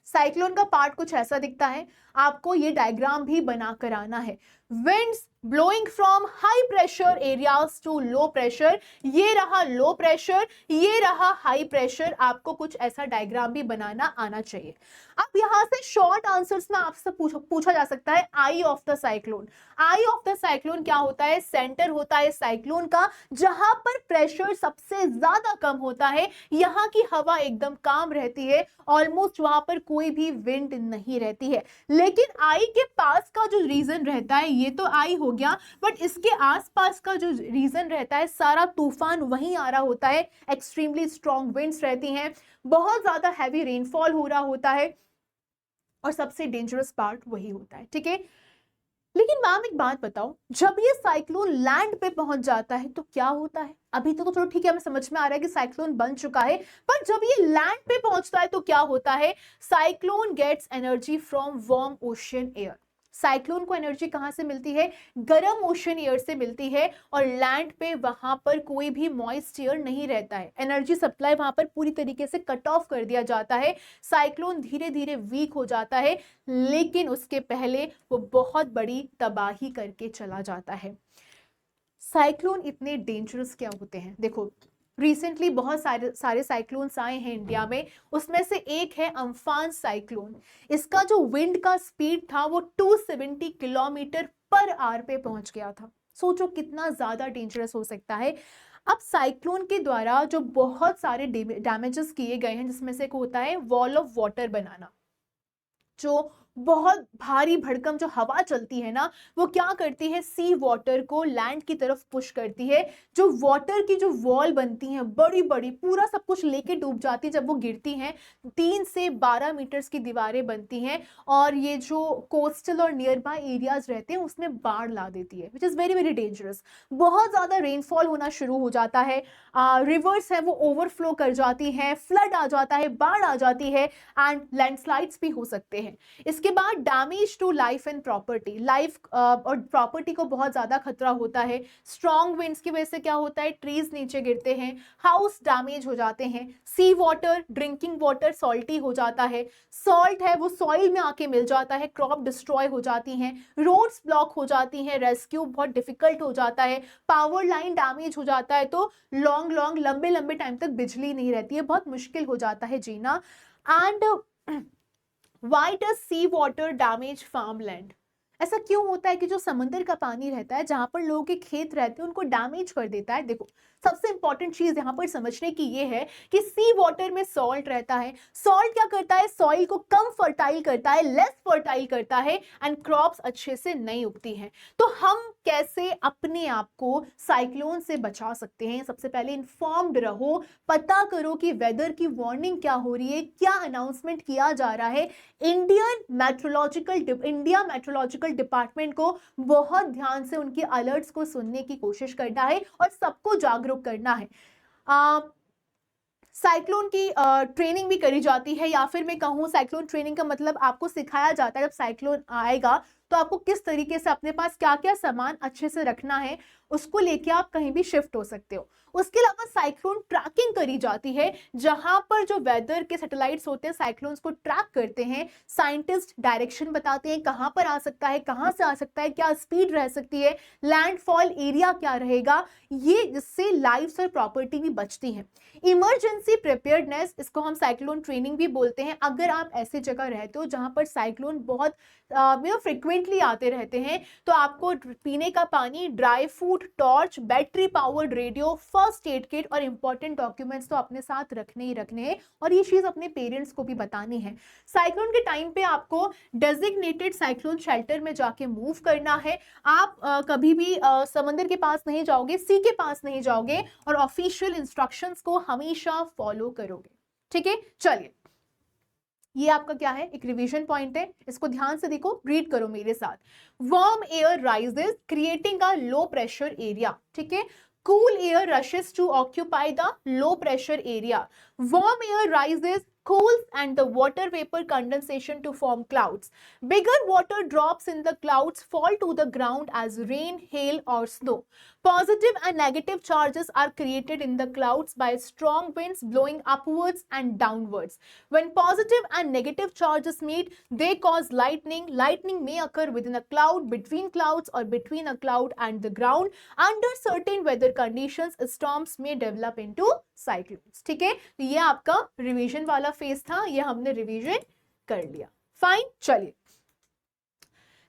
साइक्लोन का पार्ट कुछ ऐसा दिखता है, आपको ये डायग्राम भी बनाकर आना है। Winds blowing from high pressure areas to low pressure, ये रहा लो प्रेशर, ये रहा हाई प्रेशर, आपको कुछ ऐसा डायग्राम भी बनाना आना चाहिए। अब यहां से शॉर्ट आंसर्स में आपसे पूछा जा सकता है eye of the cyclone. Eye of the cyclone क्या होता है? सेंटर होता है साइक्लोन का, जहां पर प्रेशर सबसे ज्यादा कम होता है, यहाँ की हवा एकदम काम रहती है, ऑलमोस्ट वहां पर कोई भी विंड नहीं रहती है। लेकिन आई के पास का जो रीजन रहता है, ये तो आई हो गया, बट इसके आसपास का जो रीजन रहता है, सारा तूफान वहीं आ रहा होता है, एक्सट्रीमली स्ट्रॉन्ग विंड्स रहती हैं, बहुत ज्यादा हैवी रेनफॉल हो रहा होता है, और सबसे डेंजरस पार्ट वही होता है। ठीक है, लेकिन मैम एक बात बताओ, जब ये साइक्लोन लैंड पे पहुंच जाता है तो क्या होता है? अभी तो चलो ठीक है, हमें समझ में आ रहा है कि साइक्लोन बन चुका है, पर जब ये लैंड पे पहुंचता है तो क्या होता है? Cyclone gets energy from warm ocean air. Cyclone को एनर्जी कहां से मिलती है? गर्म ओशन एयर से मिलती है, और लैंड पे वहां पर कोई भी मॉइस्ट एयर नहीं रहता है, एनर्जी सप्लाई वहां पर पूरी तरीके से कट ऑफ कर दिया जाता है, साइक्लोन धीरे धीरे वीक हो जाता है, लेकिन उसके पहले वो बहुत बड़ी तबाही करके चला जाता है। साइक्लोन इतने डेंजरस क्या होते हैं? देखो, रिसेंटली बहुत सारे साइक्लोन्स आए हैं इंडिया में, उसमें से एक है अम्फान साइक्लोन। इसका जो विंड का स्पीड था वो 270 किलोमीटर पर आवर पे पहुंच गया था। सोचो कितना ज्यादा डेंजरस हो सकता है। अब साइक्लोन के द्वारा जो बहुत सारे डैमेजेस किए गए हैं, जिसमें से एक होता है वॉल ऑफ वाटर बनाना। जो बहुत भारी भड़कम जो हवा चलती है ना, वो क्या करती है, सी वाटर को लैंड की तरफ पुश करती है। जो वाटर की जो वॉल बनती है बड़ी बड़ी, पूरा सब कुछ लेके डूब जाती है जब वो गिरती हैं। 3 से 12 मीटर्स की दीवारें बनती हैं और ये जो कोस्टल और नियर बाय एरियाज रहते हैं उसमें बाढ़ ला देती है, which is very very dangerous. बहुत ज्यादा रेनफॉल होना शुरू हो जाता है, रिवर्स है वो ओवरफ्लो कर जाती हैं, फ्लड आ जाता है, बाढ़ आ जाती है एंड लैंडस्लाइड्स भी हो सकते हैं। इसके बाद damage to life and property, life और प्रॉपर्टी को बहुत ज्यादा खतरा होता है। स्ट्रॉन्ग विंड्स की वजह से क्या होता है, ट्रीज नीचे गिरते हैं, हाउस डैमेज हो जाते हैं, सी वाटर, ड्रिंकिंग वाटर सॉल्टी हो जाता है, सॉल्ट है वो सॉइल में आके मिल जाता है, क्रॉप डिस्ट्रॉय हो जाती हैं, रोड्स ब्लॉक हो जाती हैं, रेस्क्यू बहुत डिफिकल्ट हो जाता है, पावर लाइन डैमेज हो जाता है, तो लॉन्ग लॉन्ग लंबे लंबे टाइम तक बिजली नहीं रहती है, बहुत मुश्किल हो जाता है जीना। And Why does sea water damage farmland? ऐसा क्यों होता है कि जो समंदर का पानी रहता है, जहां पर लोगों के खेत रहते हैं, उनको डैमेज कर देता है? देखो, सबसे इंपॉर्टेंट चीज यहां पर समझने की ये है कि सी वाटर में सॉल्ट रहता है। सॉल्ट क्या करता है, सॉइल को कम फर्टाइल करता है, लेस फर्टाइल करता है एंड क्रॉप्स अच्छे से नहीं उगती हैं। तो हम कैसे अपने आप को साइक्लोन से बचा सकते हैं? सबसे पहले इन्फॉर्म्ड रहो, पता करो कि वेदर की वार्निंग क्या हो रही है, क्या अनाउंसमेंट किया जा रहा है। इंडिया मेट्रोलॉजिकल डिपार्टमेंट को बहुत ध्यान से उनकी अलर्ट्स को सुनने की कोशिश करना है और सबको जागरूक करना है। साइक्लोन की ट्रेनिंग भी करी जाती है, या फिर मैं कहूँ साइक्लोन ट्रेनिंग का मतलब आपको सिखाया जाता है जब साइक्लोन आएगा तो आपको किस तरीके से अपने पास क्या क्या सामान अच्छे से रखना है, उसको लेके आप कहीं भी शिफ्ट हो सकते हो। उसके अलावा साइक्लोन ट्रैकिंग करी जाती है, जहां पर जो वेदर के सैटेलाइट्स होते हैं साइक्लोन्स को ट्रैक करते हैं। साइंटिस्ट डायरेक्शन बताते हैं कहां पर आ सकता है, कहां से आ सकता है, क्या स्पीड रह सकती है, लैंडफॉल एरिया क्या रहेगा, ये जिससे लाइव्स और प्रॉपर्टी भी बचती है। इमरजेंसी प्रिपेयर्डनेस, इसको हम साइक्लोन ट्रेनिंग भी बोलते हैं। अगर आप ऐसी जगह रहते हो जहां पर साइक्लोन बहुत फ्रिक्वेंटली आते रहते हैं, तो आपको पीने का पानी, dry food, torch, battery powered radio, first aid kit और इंपॉर्टेंट डॉक्यूमेंट्स तो अपने साथ रखने ही रखने हैं, और ये चीज अपने पेरेंट्स को भी बतानी है। साइक्लोन के टाइम पे आपको डेजिग्नेटेड साइक्लोन शेल्टर में जाके मूव करना है। आप कभी भी समंदर के पास नहीं जाओगे, सी के पास नहीं जाओगे, और ऑफिशियल इंस्ट्रक्शंस को हमेशा फॉलो करोगे। ठीक है, चलिए, ये आपका क्या है, एक रिवीजन पॉइंट है, इसको ध्यान से देखो, रीड करो मेरे साथ। Warm air rises creating a low pressure area. ठीक है, cool air rushes to occupy the low pressure area. Warm air rises cools and the water vapor condensation to form clouds. Bigger water drops in the clouds fall to the ground as rain, hail or snow. Positive and negative charges are created in the clouds by strong winds blowing upwards and downwards. When positive and negative charges meet, they cause lightning. Lightning may occur within a cloud, between clouds or between a cloud and the ground. Under certain weather conditions, storms may develop into cyclones. ठीक है, तो ये आपका रिवीजन वाला फेज था, ये हमने रिवीजन कर लिया। फाइन, चलिए।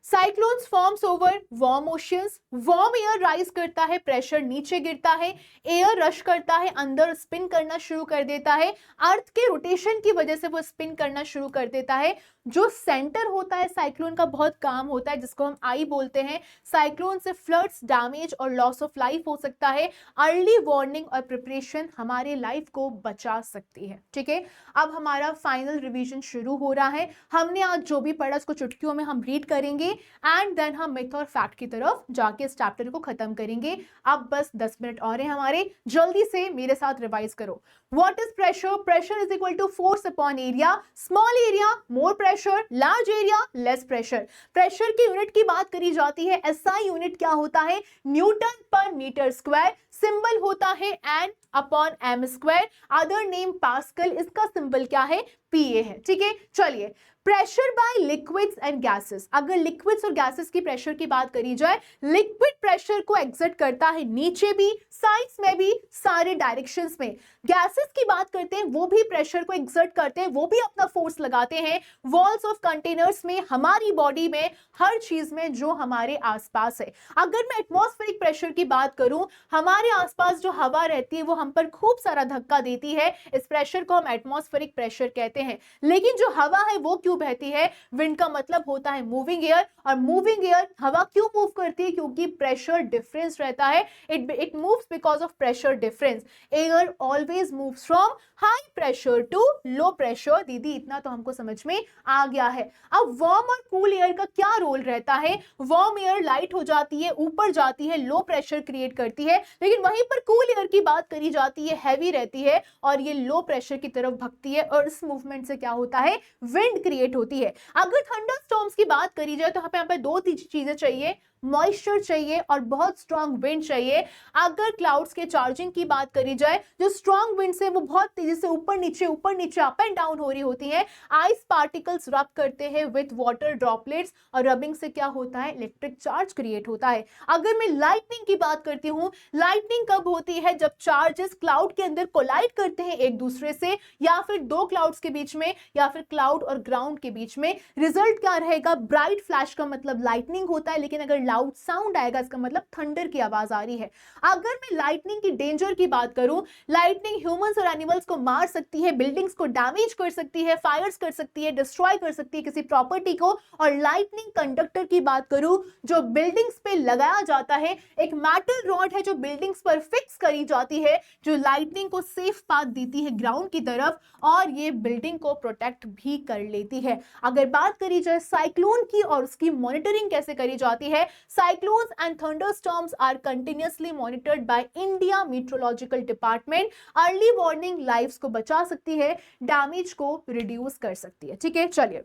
Cyclones forms over warm oceans. Warm air rise करता है, प्रेशर नीचे गिरता है, एयर रश करता है, अंदर स्पिन करना शुरू कर देता है, अर्थ के रोटेशन की वजह से वो स्पिन करना शुरू कर देता है। जो सेंटर होता है साइक्लोन का बहुत काम होता है, जिसको हम आई बोलते हैं। साइक्लोन से फ्लड्स, डैमेज और लॉस ऑफ लाइफ हो सकता है। अर्ली वार्निंग और प्रिपरेशन हमारे लाइफ को बचा सकती है। ठीक है, अब हमारा फाइनल रिवीजन शुरू हो रहा है। हमने आज जो भी पढ़ा उसको चुटकियों में हम रीड करेंगे एंड देन हम मिथ और फैक्ट की तरफ जाके इस चैप्टर को खत्म करेंगे। अब बस 10 मिनट और हैं हमारे, जल्दी से मेरे साथ रिवाइज करो। What is pressure? Pressure is equal to force upon area. Small area more pressure, large area less pressure. Pressure की यूनिट की बात करी जाती है, एसआई यूनिट क्या होता है? Newton per metre square. Symbol होता है N upon M square, other name pascal, इसका सिंबल क्या है? पीए है। ठीक है, चलिए, pressure by liquids and gases, अगर लिक्विड्स और गैसेस की प्रेशर की बात करी जाए, लिक्विड प्रेशर को एक्सर्ट करता है नीचे भी, साइड्स में भी, सारे डायरेक्शंस में। गैसेस की बात करते हैं, वो भी प्रेशर को एक्सर्ट करते हैं, वो भी अपना फोर्स लगाते हैं वॉल्स ऑफ कंटेनर्स में, हमारी बॉडी में, हर चीज में जो हमारे आसपास है। अगर मैं एटमॉस्फेरिक प्रेशर की बात करूं, हमारे आसपास जो हवा रहती है वो हम पर खूब सारा धक्का देती है, इस प्रेशर को हम एटमॉस्फेरिक प्रेशर कहते हैं। लेकिन जो हवा है वो क्यों बहती है? विंड का मतलब होता है मूविंग एयर, और मूविंग एयर हवा क्यों मूव करती है? क्योंकि प्रेशर डिफरेंस रहता है, it moves because of pressure difference. Air always moves from high pressure to low pressure. दीदी इतना तो हमको समझ में आ गया है। अब वार्म और कूल एयर का क्या रोल रहता है? वार्म एयर लाइट हो जाती है, ऊपर जाती है, लो प्रेशर क्रिएट करती है, लेकिन वहीं पर कूल एयर की बात करी जाती है, हैवी रहती है और ये लो प्रेशर की तरफ भगती है, और इस मूवमेंट से क्या होता है? विंड क्रिएट होती है। अगर थंडरस्टॉर्म्स की बात करी जाए तो यहाँ पे दो चीजें चाहिए, मॉइस्चर चाहिए और बहुत स्ट्रॉन्ग विंड चाहिए। अगर क्लाउड्स के चार्जिंग की बात करी जाए, जो स्ट्रॉन्ग विंड से वो बहुत तेजी से ऊपर नीचे अप एंड डाउन हो रही होती है, आइस पार्टिकल्स रब करते हैं विद वाटर ड्रॉपलेट्स, और रबिंग से क्या होता है? इलेक्ट्रिक चार्ज क्रिएट होता है। अगर मैं लाइटनिंग की बात करती हूँ, लाइटनिंग कब होती है? जब चार्जेस क्लाउड के अंदर कोलाइड करते हैं एक दूसरे से, या फिर दो क्लाउड्स के बीच में, या फिर क्लाउड और ग्राउंड के बीच में। रिजल्ट क्या रहेगा? ब्राइट फ्लैश का मतलब लाइटनिंग होता है, लेकिन अगर लाउड साउंड आएगा इसका मतलब थंडर की आवाज आ रही है। अगर मैं लाइटनिंग की डेंजर की बात करूं, लाइटनिंग ह्यूमंस और एनिमल्स को मार सकती है, बिल्डिंग्स को डैमेज कर सकती है, फायर्स कर सकती है, डिस्ट्रॉय कर सकती है किसी प्रॉपर्टी को। और लाइटनिंग कंडक्टर की बात करूं, जो बिल्डिंग्स पे लगाया जाता है, एक मेटल रॉड है जो बिल्डिंग्स पर फिक्स करी जाती है, जो लाइटनिंग को सेफ पाथ देती है ग्राउंड की तरफ, और ये बिल्डिंग को प्रोटेक्ट भी कर लेती है। अगर बात करी जाए साइक्लोन की और उसकी मॉनिटरिंग कैसे करी जाती है, cyclones and thunderstorms are continuously monitored by India Meteorological Department। Early warning lives को बचा सकती है, डैमेज को रिड्यूस कर सकती है। ठीक है, चलिए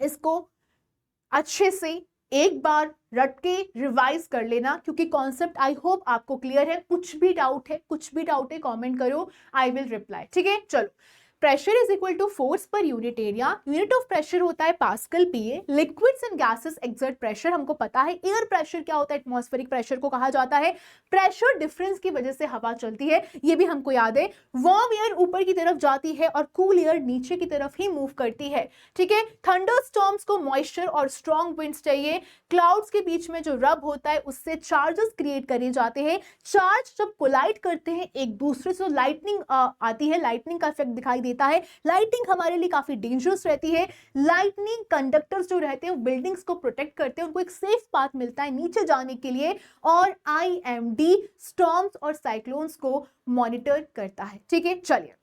इसको अच्छे से एक बार रट के रिवाइज कर लेना, क्योंकि कॉन्सेप्ट आई होप आपको क्लियर है। कुछ भी डाउट है कमेंट करो, आई विल रिप्लाई। ठीक है, चलो। Pressure is equal to force per unit area. Unit of pressure होता है pascal PA. Liquids and gases exert pressure, हमको पता है। एयर प्रेशर क्या होता है? एटमॉस्फेरिक प्रेशर को कहा जाता है। प्रेशर डिफरेंस की वजह से हवा चलती है, ये भी हमको याद है। वार्म एयर ऊपर की तरफ जाती है और कूल एयर नीचे की तरफ ही मूव करती है। ठीक है, थंडरस्टॉर्म्स को मॉइस्चर और स्ट्रॉन्ग विंड्स चाहिए। क्लाउड्स के बीच में जो रब होता है उससे चार्जेस क्रिएट करे जाते हैं। चार्ज जब कोलाइड करते हैं एक दूसरे से, लाइटनिंग आती है, लाइटनिंग का इफेक्ट दिखाई देता है। लाइटनिंग हमारे लिए काफी डेंजरस रहती है। लाइटनिंग कंडक्टर्स जो रहते हैं वो बिल्डिंग्स को प्रोटेक्ट करते हैं, उनको एक सेफ पाथ मिलता है नीचे जाने के लिए, और IMD स्टॉर्म्स और साइक्लोन्स को मॉनिटर करता है। ठीक है, चलिए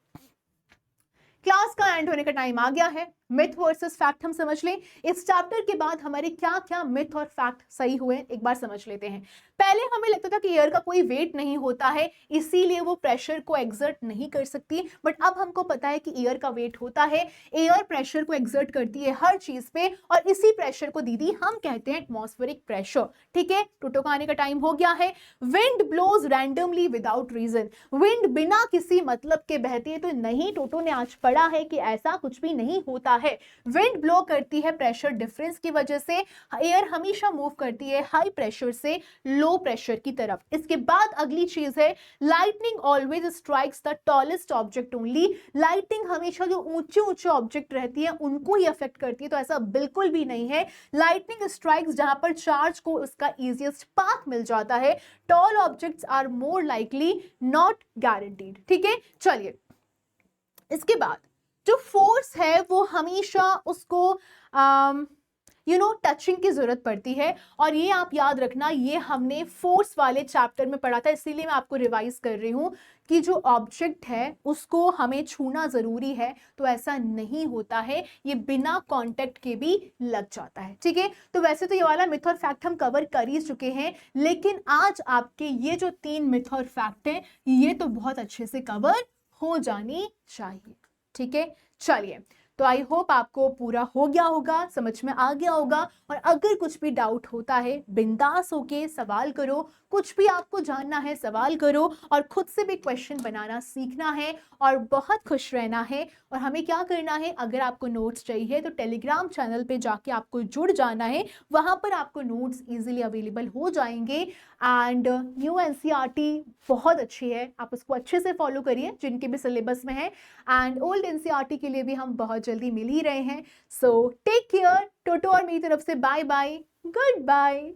क्लास का एंड होने का टाइम आ गया है। मिथ वर्सेस फैक्ट हम समझ लें। इस चैप्टर के बाद हमारे क्या क्या मिथ और फैक्ट सही हुए एक बार समझ लेते हैं। पहले हमें लगता था कि एयर का कोई वेट नहीं होता है, इसीलिए वो प्रेशर को एक्सर्ट नहीं कर सकती, बट अब हमको पता है कि एयर का वेट होता है। एयर प्रेशर को एक्सर्ट करती है हर चीज पे, और इसी प्रेशर को दीदी हम कहते हैं एटमॉस्फेरिक प्रेशर। ठीक है, टोटो का आने का टाइम हो गया है। Wind blows randomly without reason. Wind बिना किसी मतलब के बहती है तो नहीं, टोटो ने आज पढ़ा है कि ऐसा कुछ भी नहीं होता है। विंड ब्लो करती है प्रेशर डिफरेंस की वजह से। एयर हमेशा मूव करती है हाई प्रेशर से लो प्रेशर की तरफ। इसके बाद अगली चीज है, lightning always strikes the tallest object only. Lightning हमेशा जो ऊंचे ऊंचे ऑब्जेक्ट रहती है उनको ही अफेक्ट करती है, तो ऐसा बिल्कुल भी नहीं है। लाइटनिंग स्ट्राइक्स जहां पर चार्ज को उसका इजीएस्ट पाथ मिल जाता है। Tall objects are more likely, not guaranteed. ठीक है, चलिए इसके बाद जो फोर्स है वो हमेशा उसको टचिंग की जरूरत पड़ती है, और ये आप याद रखना, ये हमने फोर्स वाले चैप्टर में पढ़ा था, इसीलिए मैं आपको रिवाइज कर रही हूं कि जो ऑब्जेक्ट है उसको हमें छूना जरूरी है, तो ऐसा नहीं होता है, ये बिना कांटेक्ट के भी लग जाता है। ठीक है, तो वैसे तो ये वाला मिथ और फैक्ट हम कवर कर ही चुके हैं, लेकिन आज आपके ये जो 3 मिथ और फैक्ट हैं ये तो बहुत अच्छे से कवर हो जानी चाहिए। ठीक है, चलिए तो आई होप आपको पूरा हो गया होगा, समझ में आ गया होगा। और अगर कुछ भी डाउट होता है बिंदास होके सवाल करो, कुछ भी आपको जानना है सवाल करो, और खुद से भी क्वेश्चन बनाना सीखना है और बहुत खुश रहना है। और हमें क्या करना है, अगर आपको नोट्स चाहिए तो टेलीग्राम चैनल पे जाके आपको जुड़ जाना है, वहां पर आपको नोट्स इजीली अवेलेबल हो जाएंगे। एंड न्यू एनसीईआरटी बहुत अच्छी है, आप उसको अच्छे से फॉलो करिए जिनके भी सिलेबस में है। एंड ओल्ड एनसीईआरटी के लिए भी हम बहुत जल्दी मिल ही रहे हैं। सो टेक केयर, टोटो और मेरी तरफ से बाय बाय, गुड बाय।